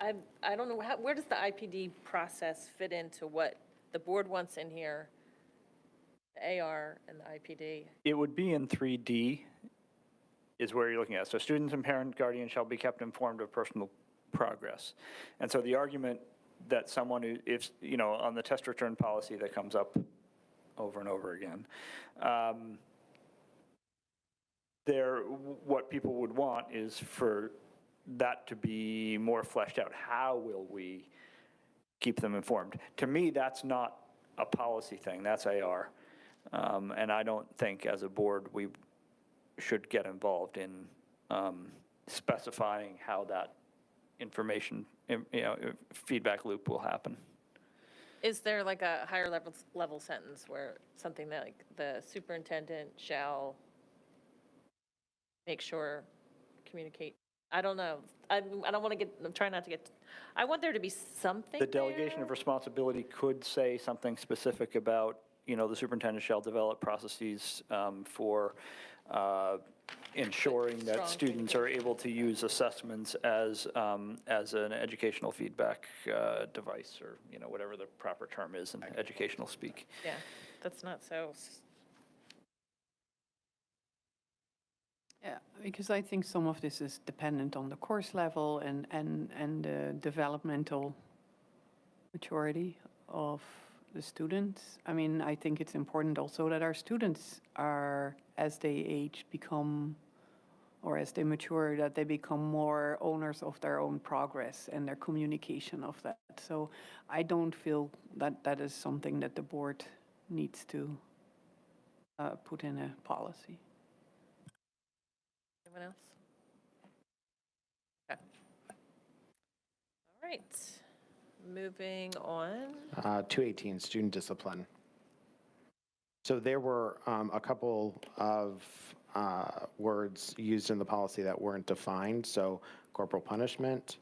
I don't know, where does the IPD process fit into what the board wants in here, the AR and the IPD? It would be in 3D is where you're looking at. So students and parent guardians shall be kept informed of personal progress. And so the argument that someone who, if, on the test return policy that comes up over and over again, what people would want is for that to be more fleshed out. How will we keep them informed? To me, that's not a policy thing, that's AR. And I don't think as a board we should get involved in specifying how that information, feedback loop will happen. Is there like a higher level sentence where something that, like, the superintendent shall make sure, communicate? I don't know. I don't want to get, I'm trying not to get, I want there to be something The delegation there. of responsibility could say something specific about the superintendent shall develop processes for ensuring that Strong students are able to use assessments as an educational feedback device, or, whatever the proper term is in educational speak. Yeah, that's not so, Yeah, because I think some of this is dependent on the course level and the developmental maturity of the students. I mean, I think it's important also that our students are, as they age, become, or as they mature, that they become more owners of their own progress and their communication of that. So I don't feel that that is something that the board needs to put in a policy. anyone else? Okay. All right, moving on. 218, student discipline. So there were a couple of words used in the policy that weren't defined. So corporal punishment,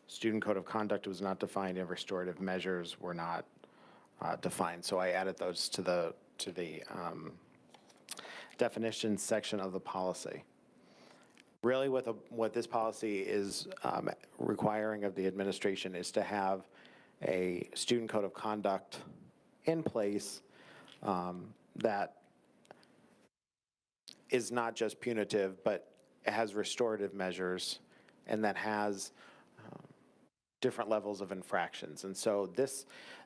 student code of conduct was not defined, and restorative measures were not defined. So I added those to the definitions section of the policy. Really what this policy is requiring of the administration is to have a student code of conduct in place that is not just punitive, but has restorative measures, and that has different levels of infractions. And so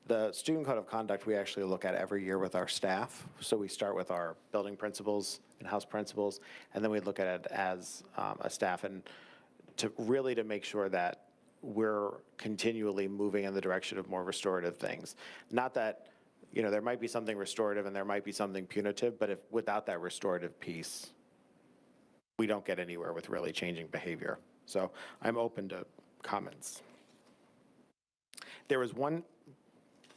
the student code of conduct, we actually look at every year with our staff. So we start with our building principals and house principals, and then we look at it as a staff, and to make sure that we're continually moving in the direction of more restorative things. Not that, there might be something restorative and there might be something punitive, but without that restorative piece, we don't get anywhere with really changing behavior. So I'm open to comments. There was one,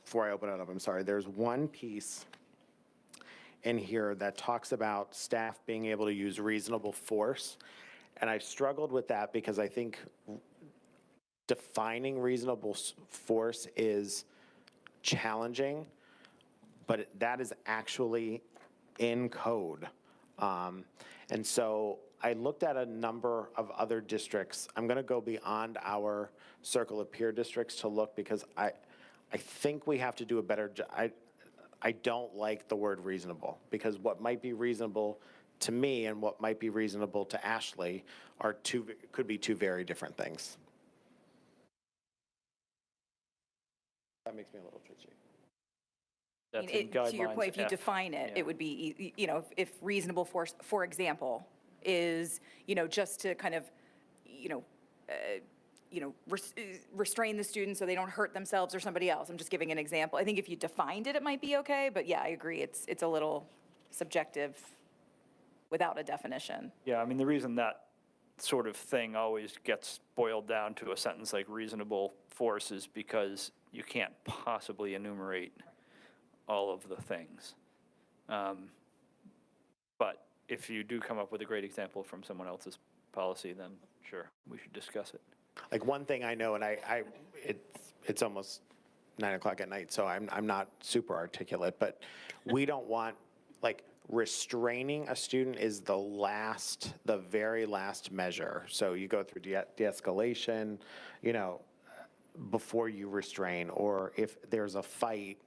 before I open it up, I'm sorry, there's one piece in here that talks about staff being able to use reasonable force. And I struggled with that because I think defining reasonable force is challenging, but that is actually in code. And so I looked at a number of other districts. I'm going to go beyond our circle of peer districts to look, because I think we have to do a better job. I don't like the word reasonable, because what might be reasonable to me and what might be reasonable to Ashley could be two very different things. That makes me a little twitchy. I That's mean, in to your point, if you guidelines F. define it, Yeah. it would be, if reasonable force, for example, is, just to kind of, restrain the students so they don't hurt themselves or somebody else. I'm just giving an example. I think if you defined it, it might be okay, but yeah, I agree, it's a little subjective without a definition. Yeah, I mean, the reason that sort of thing always gets boiled down to a sentence like reasonable force is because you can't possibly enumerate all of the things. But if you do come up with a great example from someone else's policy, then sure, we should discuss it. Like one thing I know, and it's almost 9 o'clock at night, so I'm not super articulate, but we don't want, like, restraining a student is the very last measure. So you go through de-escalation, before you restrain, or if there's a fight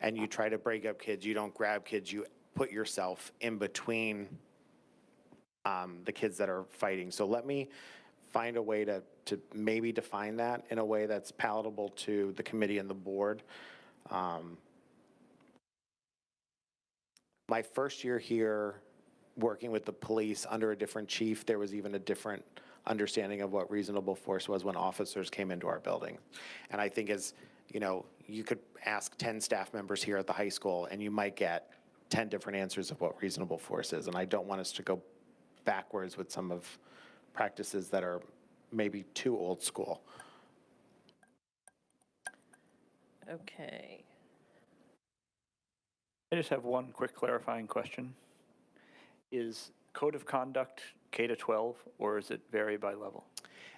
and you try to break up kids, you don't grab kids, you put yourself in between the kids that are fighting. So let me find a way to maybe define that in a way that's palatable to the committee and the board. My first year here, working with the police under a different chief, there was even a different understanding of what reasonable force was when officers came into our building. And I think you could ask 10 staff members here at the high school and you might get 10 different answers of what reasonable force is. And I don't want us to go backwards with some of practices that are maybe too old school. Okay. I just have one quick clarifying question. Is code of conduct K-12, or is it vary by level?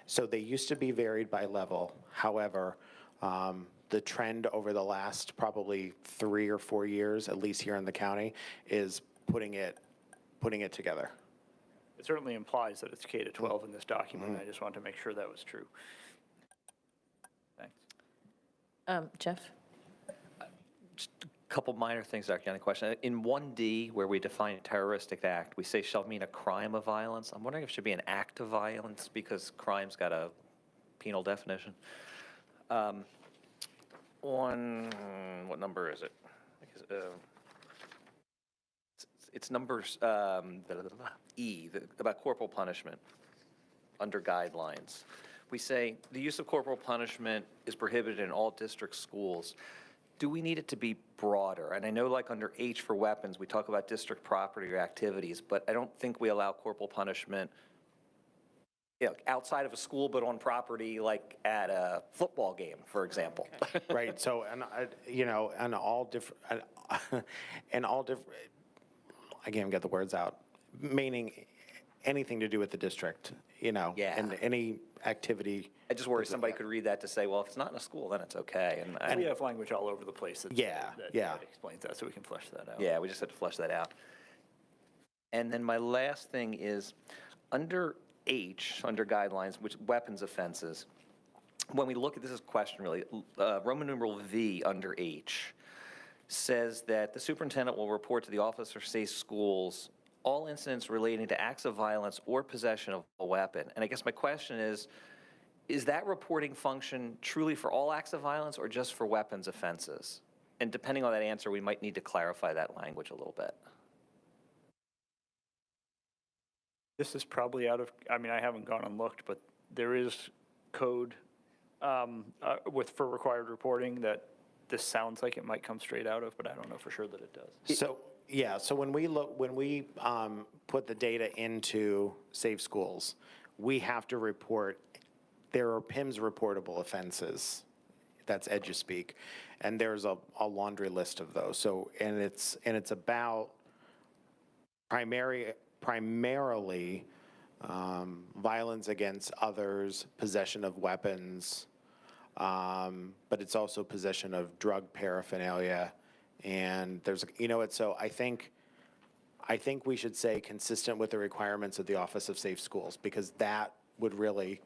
So they used to be varied by level. However, the trend over the last probably 3 or 4 years, at least here in the county, is putting it together. It certainly implies that it's K to 12 in this document. I just wanted to make sure that was true. Thanks. Jeff? Couple minor things, Dr. Yanni, question. In 1D, where we define a terroristic act, we say shall mean a crime of violence. I'm wondering if it should be an act of violence because crime's got a penal definition. What number is it? It's numbers, E, about corporal punishment under guidelines. We say the use of corporal punishment is prohibited in all district schools. Do we need it to be broader? And I know like under H for weapons, we talk about district property or activities, but I don't think we allow corporal punishment outside of a school, but on property, like at a football game, for example. Right, so, and, and all different, I can't even get the words out, meaning anything to do with the district, Yeah. and any activity. I just worry somebody could read that to say, well, if it's not in a school, then it's okay. And We have language all over the place that Yeah. explains that, so we can flesh that out. yeah, we just had to flesh that out. And then my last thing is, under H, under guidelines, which weapons offenses, when we look at, this is a question really, Roman numeral V under H says that the superintendent will report to the Office of Safe Schools all incidents relating to acts of violence or possession of a weapon. And I guess my question is that reporting function truly for all acts of violence or just for weapons offenses? And depending on that answer, we might need to clarify that language a little bit. This is probably I haven't gone and looked, but there is code for required reporting that this sounds like it might come straight out of, but I don't know for sure that it does. So, yeah, so when we put the data into Safe Schools, we have to report, there are PIMS reportable offenses, that's EduSpeak, and there's a laundry list of those. So, and it's about primarily violence against others, possession of weapons, but it's also possession of drug paraphernalia. And there's, so I think we should say consistent with the requirements of the Office of Safe Schools, because that would really.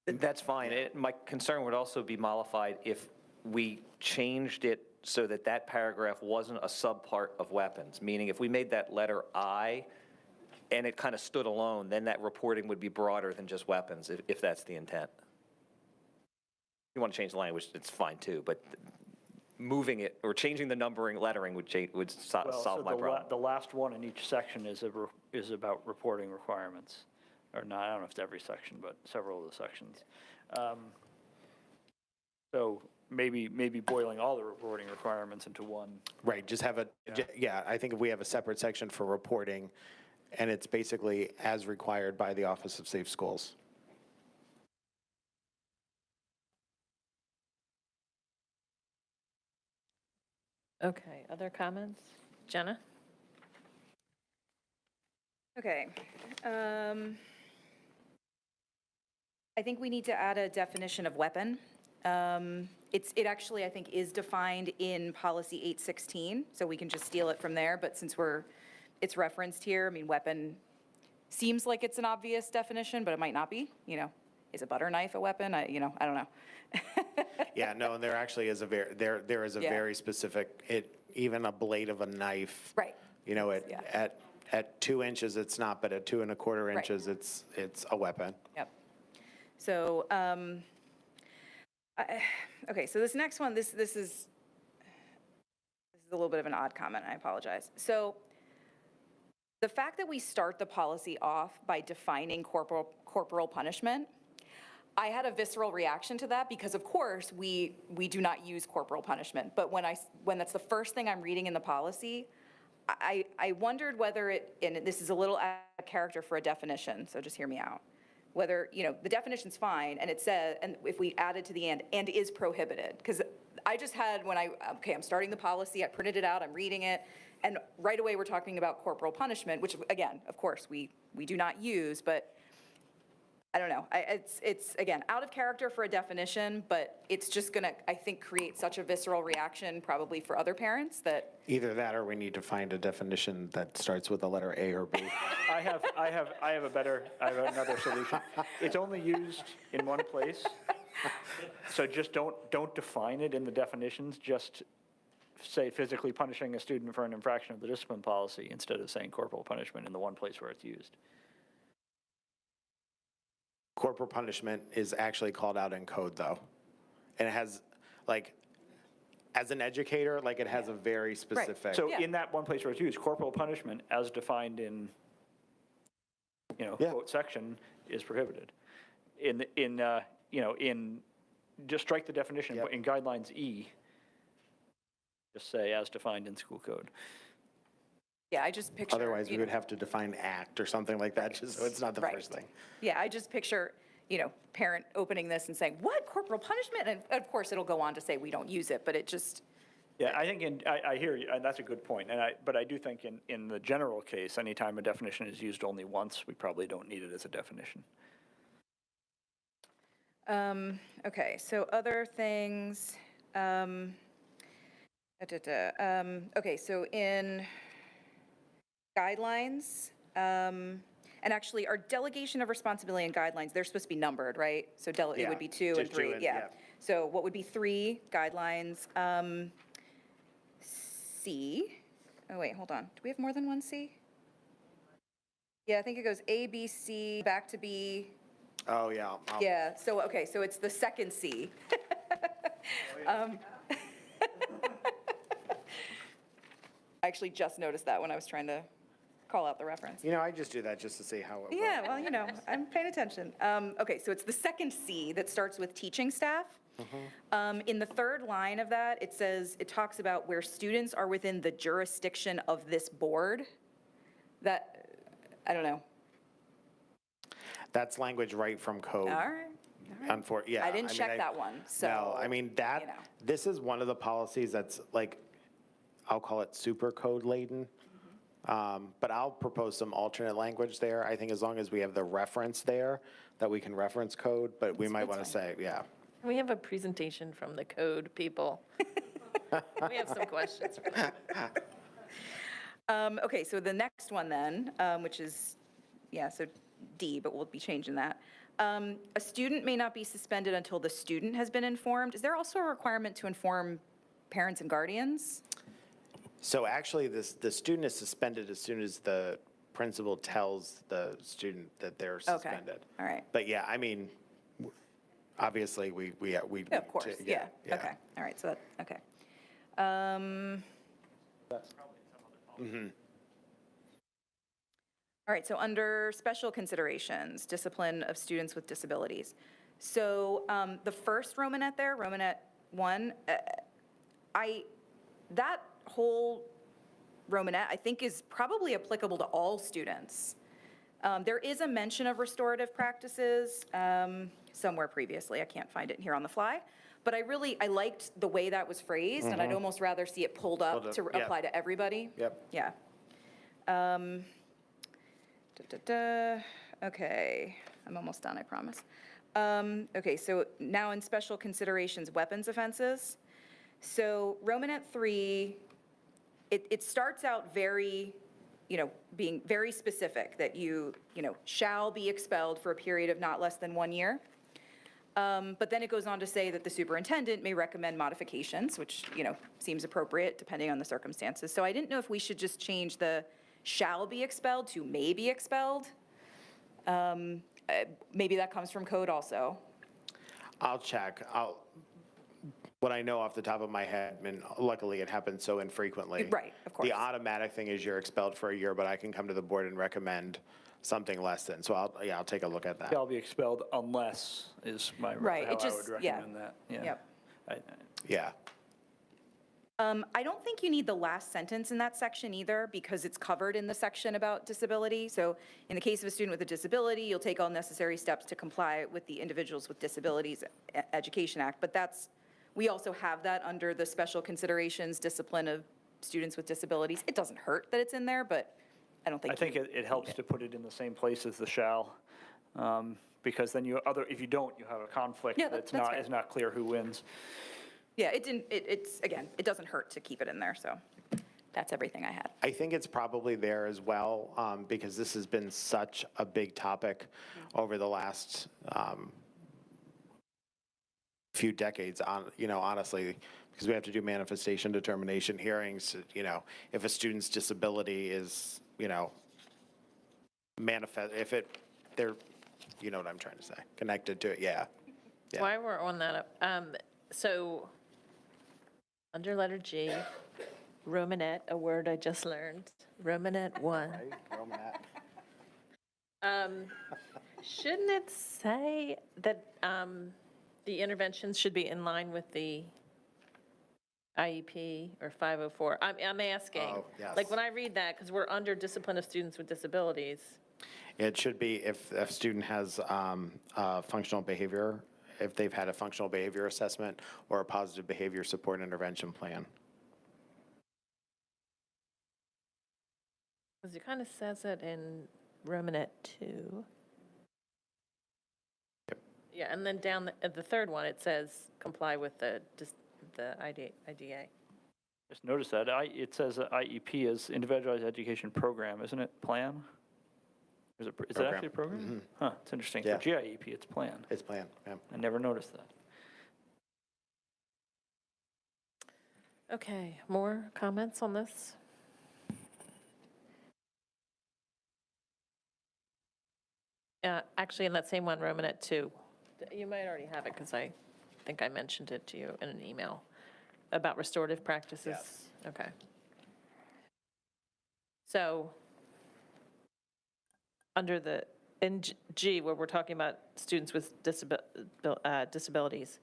That's fine. My concern would also be mollified if we changed it so that that paragraph wasn't a subpart of weapons, meaning if we made that letter I and it kind of stood alone, then that reporting would be broader than just weapons, if that's the intent. If you want to change the language, it's fine too, but moving it or changing the numbering, lettering would solve my problem. The last one in each section is about reporting requirements. Or not, I don't know if it's every section, but several of the sections. So maybe boiling all the reporting requirements into one. Right, just have I think if we have a separate section for reporting, and it's basically as required by the Office of Safe Schools. Okay, other comments? Jenna? Okay. I think we need to add a definition of weapon. It actually, I think, is defined in policy 816, so we can just steal it from there, but since it's referenced here, I mean, weapon seems like it's an obvious definition, but it might not be, is a butter knife a weapon? I don't know. Yeah, no, and there actually is there is a Yeah. very specific, even a blade of a knife. Right. At 2 inches, it's not, but at 2 1/4 inches, it's a weapon. Yep. So, okay, so this next one, this is a little bit of an odd comment, I apologize. So the fact that we start the policy off by defining corporal punishment, I had a visceral reaction to that because, of course, we do not use corporal punishment. But when that's the first thing I'm reading in the policy, I wondered whether and this is a little out of character for a definition, so just hear me out, whether, the definition's fine, and it says, and if we added to the and is prohibited, because I just had, I'm starting the policy, I printed it out, I'm reading it, and right away we're talking about corporal punishment, which, again, of course, we do not use, but I don't know. It's, again, out of character for a definition, but it's just going to, I think, create such a visceral reaction probably for other parents that, Either that or we need to find a definition that starts with the letter A or B. I have another solution. It's only used in one place. So just don't define it in the definitions, just say physically punishing a student for an infraction of the discipline policy instead of saying corporal punishment in the one place where it's used. Corporal punishment is actually called out in code, though. And it has, like, as an educator, like, it has a very specific. So Yeah. in that one place where it's used, corporal punishment, as defined in, Yeah. quote section, is prohibited. Just strike the definition, Yep. but in guidelines E, just say as defined in school code. yeah, I just picture. Otherwise, we you know, would have to define act or something like that, just so it's not the Right. first thing. Yeah, I just picture, parent opening this and saying, what, corporal punishment? And of course, it'll go on to say we don't use it, but it just, Yeah, I think I hear you, and that's a good point. But I do think in the general case, anytime a definition is used only once, we probably don't need it as a definition. okay, so other things. Okay, so in guidelines, and actually, our delegation of responsibility and guidelines, they're supposed to be numbered, right? So it Yeah, would be 2 and just 3, 2 and- yeah. yeah. So what would be 3 guidelines? C, oh wait, hold on, do we have more than one C? Yeah, I think it goes A, B, C, back to B. Oh, yeah. Yeah, so, okay, so it's the second C. I actually just noticed that when I was trying to call out the reference. You know, I just do that just to see how it works. Yeah, well, I'm paying attention. Okay, so it's the second C that starts with teaching staff. In the third line of that, it talks about where students are within the jurisdiction of this board. That, I don't know. That's language right from code. All right. Yeah. I didn't mean, check that one, so. No, I mean, you know. this is one of the policies that's like, I'll call it super code laden. But I'll propose some alternate language there. I think as long as we have the reference there, that we can reference code, but we might want to say, yeah. We have a presentation from the code people. We have some questions for them. Okay, so the next one then, which is, so D, but we'll be changing that. A student may not be suspended until the student has been informed. Is there also a requirement to inform parents and guardians? So actually, the student is suspended as soon as the principal tells the student that they're suspended. All right. But yeah, I mean, obviously, we. Yeah, of course, yeah, okay, all right, so that, okay. All right, so under special considerations, discipline of students with disabilities. So the first Romanet there, Romanet 1, that whole Romanet, I think, is probably applicable to all students. There is a mention of restorative practices somewhere previously. I can't find it here on the fly. But I liked the way that was phrased, and I'd almost rather see it pulled up to yeah. apply to everybody. Yep. Yeah. Okay, I'm almost done, I promise. Okay, so now in special considerations, weapons offenses. So Romanet 3, it starts out very, being very specific that you shall be expelled for a period of not less than 1 year. But then it goes on to say that the superintendent may recommend modifications, which, seems appropriate depending on the circumstances. So I didn't know if we should just change the shall be expelled to may be expelled. Maybe that comes from code also. I'll check. What I know off the top of my head, and luckily it happens so infrequently. Right, of course. The automatic thing is you're expelled for a year, but I can come to the board and recommend something less than. So I'll take a look at that. Shall be expelled unless is how Right, I it just- would yeah. recommend that. Yeah. Yep. Yeah. I don't think you need the last sentence in that section either, because it's covered in the section about disability. So in the case of a student with a disability, you'll take all necessary steps to comply with the Individuals with Disabilities Education Act. But we also have that under the special considerations, discipline of students with disabilities. It doesn't hurt that it's in there, but I don't think. I think it helps to put it in the same place as the shall, because then if you don't, you have a conflict Yeah, that's that's not, fair. is not clear who wins. Yeah, again, it doesn't hurt to keep it in there, so that's everything I had. I think it's probably there as well, because this has been such a big topic over the last few decades, honestly, because we have to do manifestation determination hearings, if a student's disability is, manifest, if they're, you know what I'm trying to say, connected to it, yeah. Yeah. While we're on that, so under letter G, Romanet, a word I just learned, Romanet 1. Shouldn't it say that the interventions should be in line with the IEP or 504? I'm asking. Oh, yes. Like, when I read that, because we're under discipline of students with disabilities, It should be if a student has functional behavior, if they've had a functional behavior assessment or a positive behavior support intervention plan. because it kind of says it in Romanet 2. Yep. Yeah, and then down the third one, it says comply with the IDA. Just notice that, it says that IEP is Individualized Education Program, isn't it plan? Is it Program. actually a program? Huh, it's interesting. Yeah. For GIEP, it's plan. It's planned, yeah. I never noticed that. Okay, more comments on this? Actually, in that same one, Romanet 2, you might already have it because I think I mentioned it to you in an email about restorative practices. Yes. Okay. So under in G, where we're talking about students with disabilities,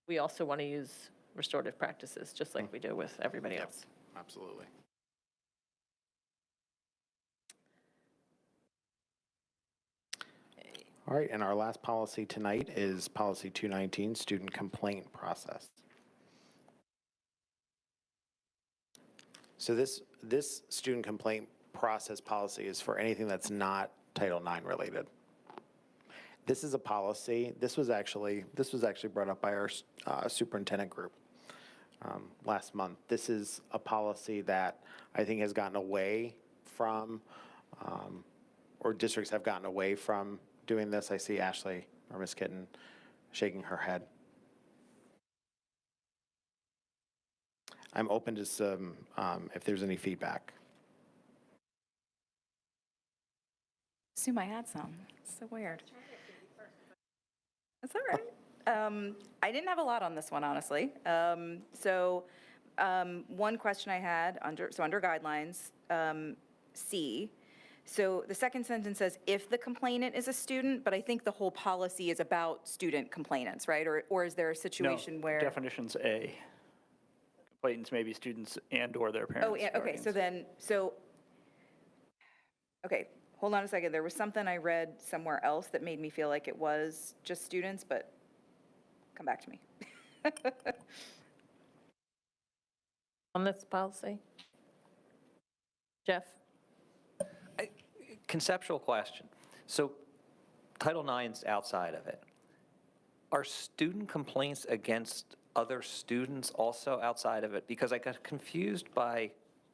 we also want to use restorative practices, just like we do with everybody Yep. else. Absolutely. All right, and our last policy tonight is policy 219, student complaint process. So this student complaint process policy is for anything that's not Title IX related. This is a policy, this was actually brought up by our superintendent group last month. This is a policy that I think has gotten away from, or districts have gotten away from doing this. I see Ashley or Ms. Kitten shaking her head. I'm open to some, if there's any feedback. Assume I had some. It's so weird. That's all right. I didn't have a lot on this one, honestly. One question I had under guidelines, C. So the second sentence says, if the complainant is a student, but I think the whole policy is about student complainants, right? Or is there a situation No, where? definition's A. Complainants may be students and/or their parents. Oh, yeah, okay, okay, hold on a second. There was something I read somewhere else that made me feel like it was just students, but come back to me. On this policy? Jeff? Conceptual question. So Title IX's outside of it. Are student complaints against other students also outside of it? Because I got confused by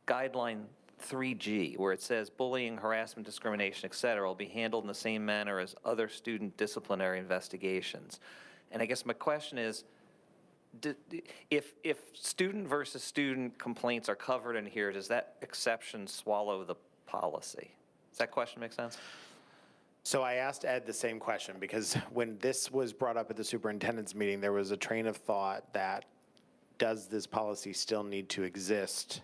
guideline 3G, where it says bullying, harassment, discrimination, et cetera, will be handled in the same manner as other student disciplinary investigations. And I guess my question is, if student versus student complaints are covered in here, does that exception swallow the policy? Does that question make sense? So I asked Ed the same question because when this was brought up at the superintendent's meeting, there was a train of thought that does this policy still need to exist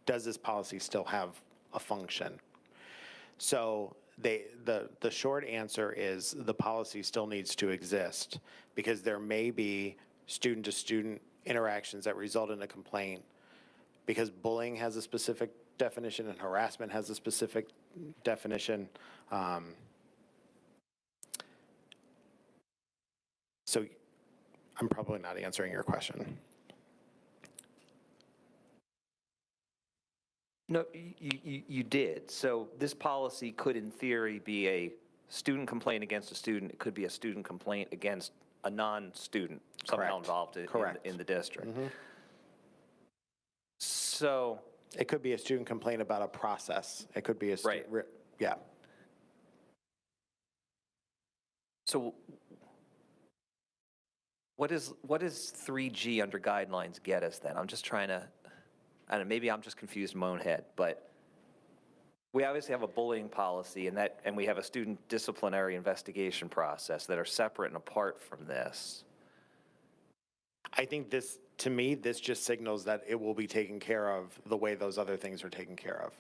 does this policy still have a function? So the short answer is the policy still needs to exist because there may be student-to-student interactions that result in a complaint because bullying has a specific definition and harassment has a specific definition. So I'm probably not answering your question. No, you did. So this policy could, in theory, be a student complaint against a student, it could be a student complaint against a non-student somehow Correct. involved Correct. in the district. So, It could be a student complaint about a process. It could be a Right. yeah. so what does 3G under guidelines get us then? I'm just trying to, I don't know, maybe I'm just confused in my own head, but we obviously have a bullying policy and we have a student disciplinary investigation process that are separate and apart from this. I think this, to me, this just signals that it will be taken care of the way those other things are taken care of.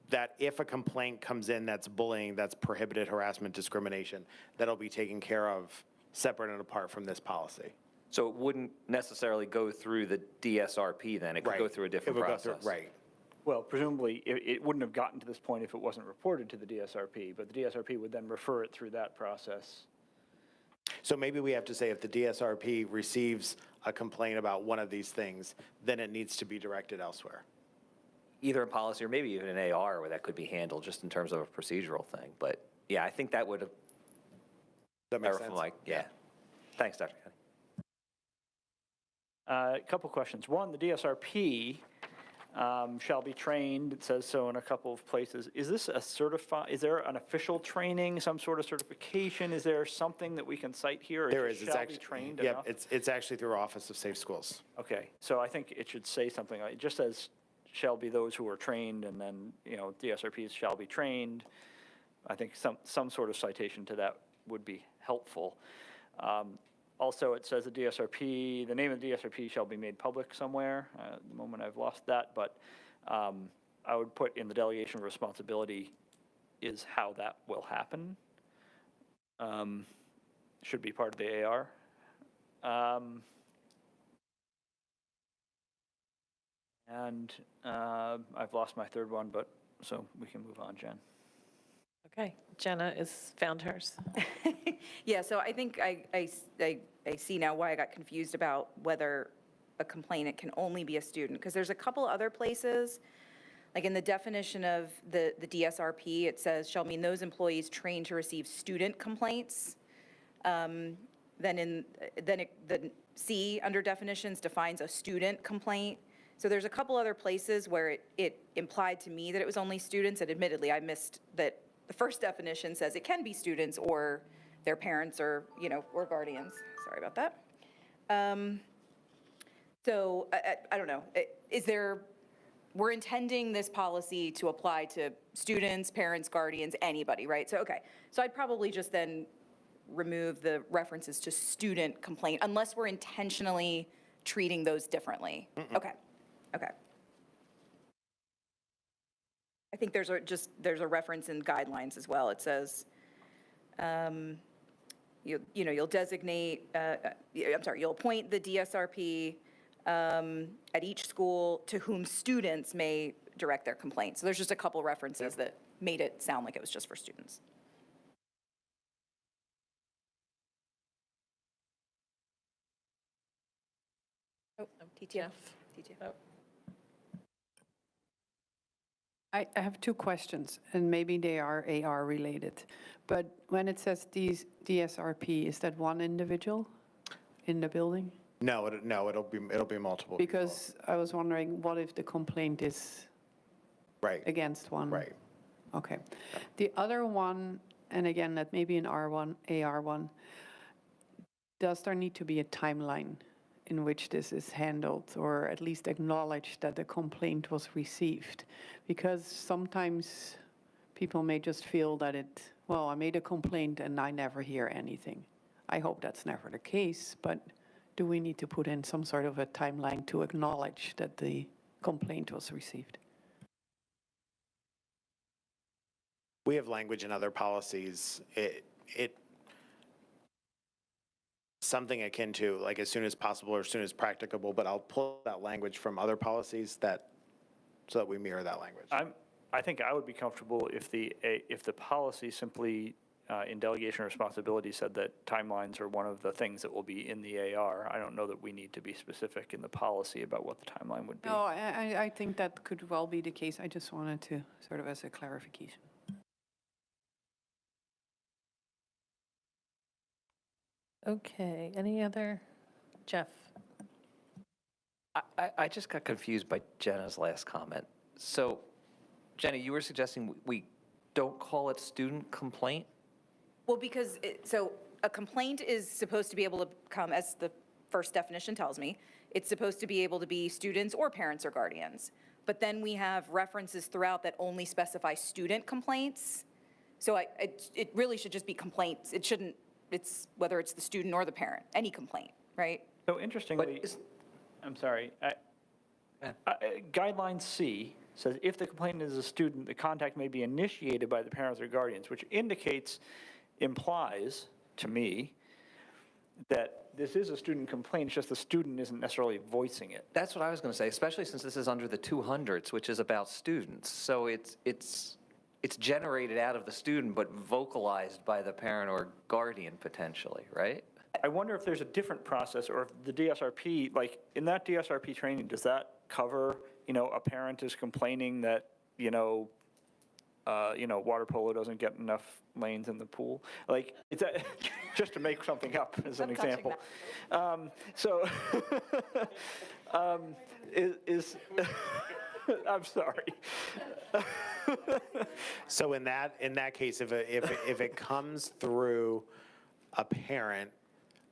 That if a complaint comes in that's bullying, that's prohibited harassment, discrimination, that'll be taken care of separate and apart from this policy. So it wouldn't necessarily go through the DSRP then? It could go Right. through a It different would go through- process? Right. Well, presumably, it wouldn't have gotten to this point if it wasn't reported to the DSRP, but the DSRP would then refer it through that process. So maybe we have to say if the DSRP receives a complaint about one of these things, then it needs to be directed elsewhere. Either in policy or maybe even an AR where that could be handled just in terms of a procedural thing. But yeah, I think that would have, Does that make sense? yeah. Thanks, Dr. Cuddy. A couple questions. One, the DSRP shall be trained, it says so in a couple of places. Is this is there an official training, some sort of certification? Is there something that we can cite here? or There just is, it's shall be actually, trained yeah, enough? it's actually through Office of Safe Schools. Okay, so I think it should say something, like it just says, shall be those who are trained, and then, DSRPs shall be trained. I think some sort of citation to that would be helpful. Also, it says the name of the DSRP shall be made public somewhere. At the moment, I've lost that, but I would put in the delegation of responsibility is how that will happen. Should be part of the AR. And I've lost my third one, but, so we can move on, Jen. Okay, Jenna is, found hers. Yeah, so I think I see now why I got confused about whether a complainant can only be a student, because there's a couple other places, like in the definition of the DSRP, it says, shall mean those employees trained to receive student complaints. Then the C, under definitions, defines a student complaint. So there's a couple other places where it implied to me that it was only students, and admittedly, I missed that the first definition says it can be students or their parents or, or guardians. Sorry about that. So I don't know. We're intending this policy to apply to students, parents, guardians, anybody, right? So, okay. So I'd probably just then remove the references to student complaint unless we're intentionally treating those differently. Okay. Okay. I think there's a reference in guidelines as well. It says, you'll designate, you'll appoint the DSRP at each school to whom students may direct their complaints. So there's just a couple references that made it sound like it was just for students. Oh, TTF. TTF. I have two questions, and maybe they are AR related. But when it says DSRP, is that one individual in the building? No, it'll be multiple. people. Because I was wondering, what if the complaint is Right, against one? right. Okay. The other one, and again, that may be an R1, AR1, does there need to be a timeline in which this is handled, or at least acknowledge that the complaint was received? Because sometimes people may just feel that I made a complaint and I never hear anything. I hope that's never the case, but do we need to put in some sort of a timeline to acknowledge that the complaint was received? We have language in other policies. It something akin to like as soon as possible or as soon as practicable, but I'll pull that language from other policies so that we mirror that language. I think I would be comfortable if the policy simply in delegation of responsibility said that timelines are one of the things that will be in the AR. I don't know that we need to be specific in the policy about what the timeline would be. No, I think that could well be the case. I just wanted to sort of as a clarification. Okay, any other? Jeff? I just got confused by Jenna's last comment. So, Jenna, you were suggesting we don't call it student complaint? Well, because, so a complaint is supposed to be able to come, as the first definition tells me, it's supposed to be able to be students or parents or guardians. But then we have references throughout that only specify student complaints. So it really should just be complaints. It shouldn't, it's whether it's the student or the parent, any complaint, right? So interestingly, I'm sorry, guideline C says if the complainant is a student, the contact may be initiated by the parents or guardians, which implies to me that this is a student complaint, it's just the student isn't necessarily voicing it. That's what I was going to say, especially since this is under the 200s, which is about students. So it's generated out of the student, but vocalized by the parent or guardian potentially, right? I wonder if there's a different process, or if the DSRP, like, in that DSRP training, does that cover, a parent is complaining that, water polo doesn't get enough lanes in the pool? Like, is that, just to make something up as an example. So, I'm sorry. So in that case, if it comes through a parent,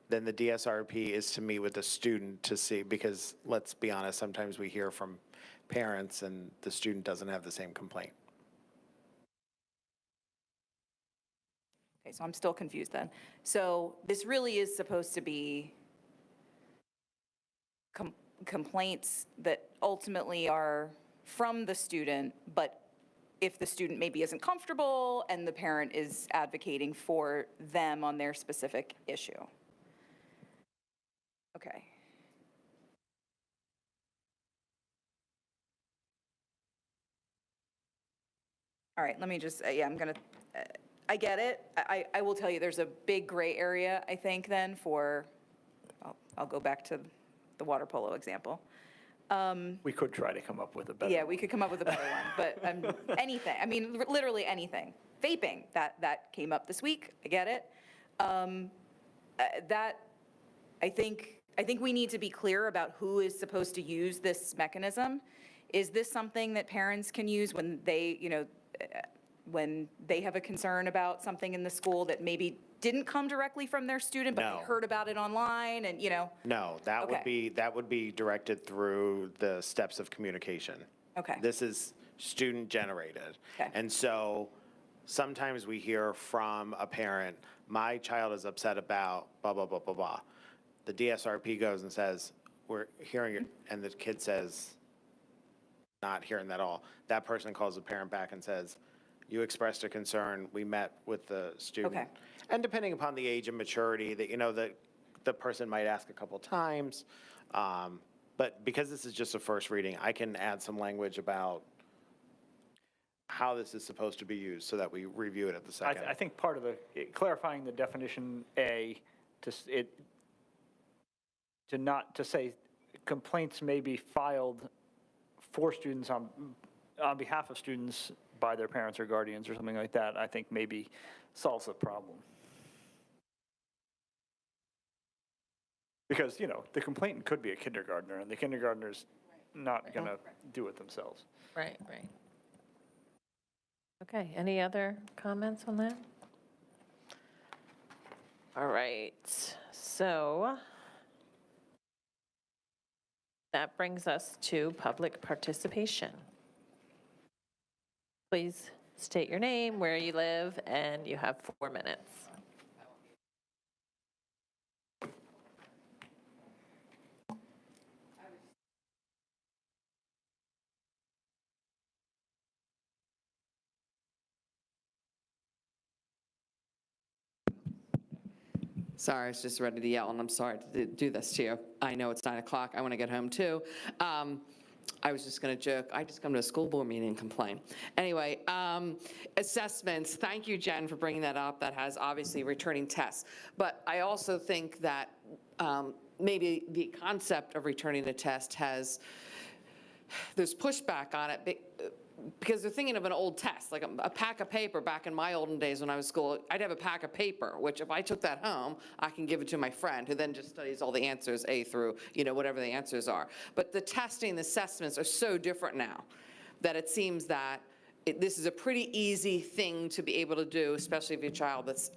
then the DSRP is to meet with the student to see, because let's be honest, sometimes we hear from parents and the student doesn't have the same complaint. Okay, so I'm still confused then. So this really is supposed to be complaints that ultimately are from the student, but if the student maybe isn't comfortable and the parent is advocating for them on their specific issue. Okay. All right, let me just, I'm going to, I get it. I will tell you, there's a big gray area, I think, then for, I'll go back to the water polo example. We could try to come up with a better. Yeah, we could come up with a better one, but anything, I mean, literally anything. Vaping, that came up this week, I get it. That, I think we need to be clear about who is supposed to use this mechanism. Is this something that parents can use when they, when they have a concern about something in the school that maybe didn't come directly from their student, but No. they heard about it online and, No, that would be directed through the steps of communication. Okay. This is student generated. Okay. And so sometimes we hear from a parent, my child is upset about blah, blah, blah, blah, blah. The DSRP goes and says, we're hearing it, and the kid says, not hearing that at all. That person calls the parent back and says, you expressed a concern, we met with the student. Okay. And depending upon the age and maturity, that the person might ask a couple times. But because this is just a first reading, I can add some language about how this is supposed to be used so that we review it at the second. I think part of clarifying the definition A, to say complaints may be filed for students on behalf of students by their parents or guardians or something like that, I think maybe solves the problem. Because, the complainant could be a kindergartner, and the kindergartner's not going to do it themselves. Right. Okay, any other comments on that? All right, so that brings us to public participation. Please state your name, where you live, and you have 4 minutes. Sorry, I was just ready to yell, and I'm sorry to do this to you. I know it's 9 o'clock. I want to get home, too. I was just going to joke. I just come to a school board meeting and complain. Anyway, assessments. Thank you, Jen, for bringing that up. That has obviously returning tests. But I also think that maybe the concept of returning a test there's pushback on it because they're thinking of an old test, like a pack of paper back in my olden days when I was in school, I'd have a pack of paper, which if I took that home, I can give it to my friend who then just studies all the answers, A through, whatever the answers are. But the testing, the assessments are so different now that it seems that this is a pretty easy thing to be able to do, especially if your child that's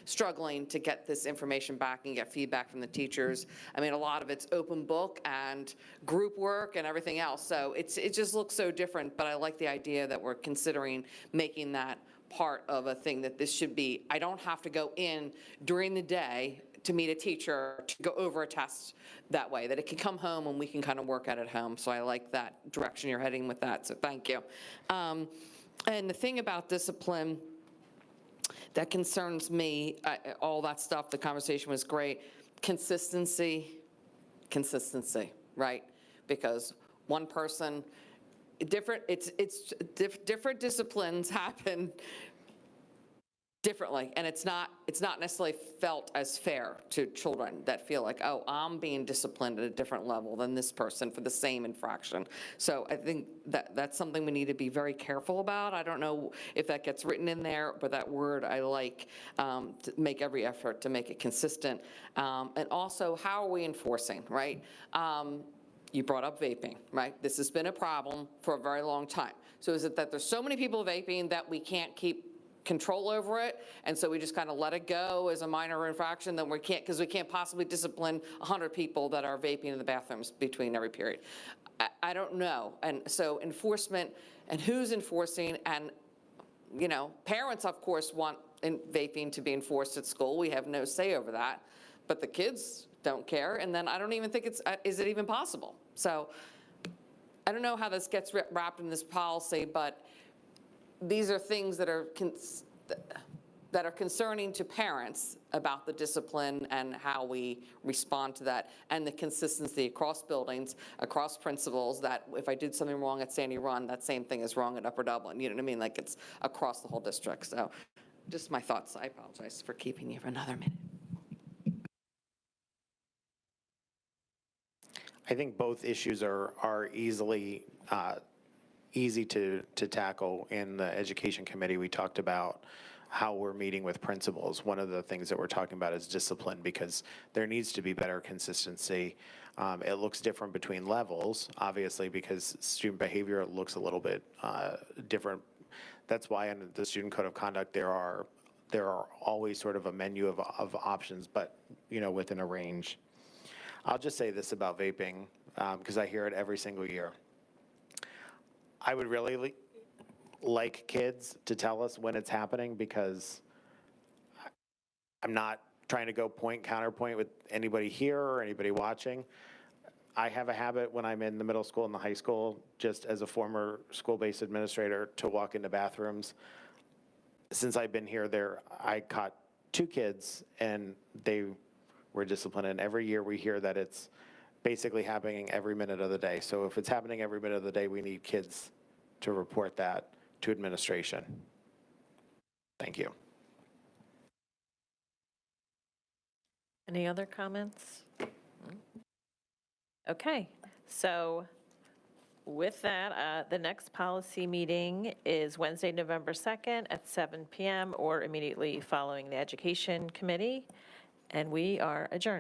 struggling to get this information back and get feedback from the teachers. I mean, a lot of it's open book and group work and everything else. So it just looks so different, but I like the idea that we're considering making that part of a thing that this should be. I don't have to go in during the day to meet a teacher to go over a test that way, that it can come home and we can kind of work at it home. So I like that direction you're heading with that, so thank you. And the thing about discipline that concerns me, all that stuff, the conversation was great, consistency, right? Because one person, different disciplines happen differently, and it's not necessarily felt as fair to children that feel like, oh, I'm being disciplined at a different level than this person for the same infraction. So I think that's something we need to be very careful about. I don't know if that gets written in there, but that word I like, to make every effort to make it consistent. And also, how are we enforcing, right? You brought up vaping, right? This has been a problem for a very long time. So is it that there's so many people vaping that we can't keep control over it, and so we just kind of let it go as a minor infraction, then we can't, because we can't possibly discipline 100 people that are vaping in the bathrooms between every period. I don't know. And so enforcement, and who's enforcing, and parents of course want vaping to be enforced at school. We have no say over that, but the kids don't care, and then I don't even think is it even possible? So I don't know how this gets wrapped in this policy, but these are things that are concerning to parents about the discipline and how we respond to that, and the consistency across buildings, across principals, that if I did something wrong at Sandy Run, that same thing is wrong at Upper Dublin. You know what I mean? Like, it's across the whole district. So just my thoughts. I apologize for keeping you for another minute. I think both issues are easy to tackle. In the Education Committee, we talked about how we're meeting with principals. One of the things that we're talking about is discipline, because there needs to be better consistency. It looks different between levels, obviously, because student behavior looks a little bit different. That's why in the Student Code of Conduct, there are always sort of a menu of options, but within a range. I'll just say this about vaping, because I hear it every single year. I would really like kids to tell us when it's happening, because I'm not trying to go counterpoint with anybody here or anybody watching. I have a habit when I'm in the middle school and the high school, just as a former school-based administrator, to walk into bathrooms. Since I've been here, I caught 2 kids and they were disciplined, and every year we hear that it's basically happening every minute of the day. So if it's happening every minute of the day, we need kids to report that to administration. Thank you. Any other comments? Okay, so with that, the next policy meeting is Wednesday, November 2nd at 7 p.m. or immediately following the Education Committee, and we are adjourned.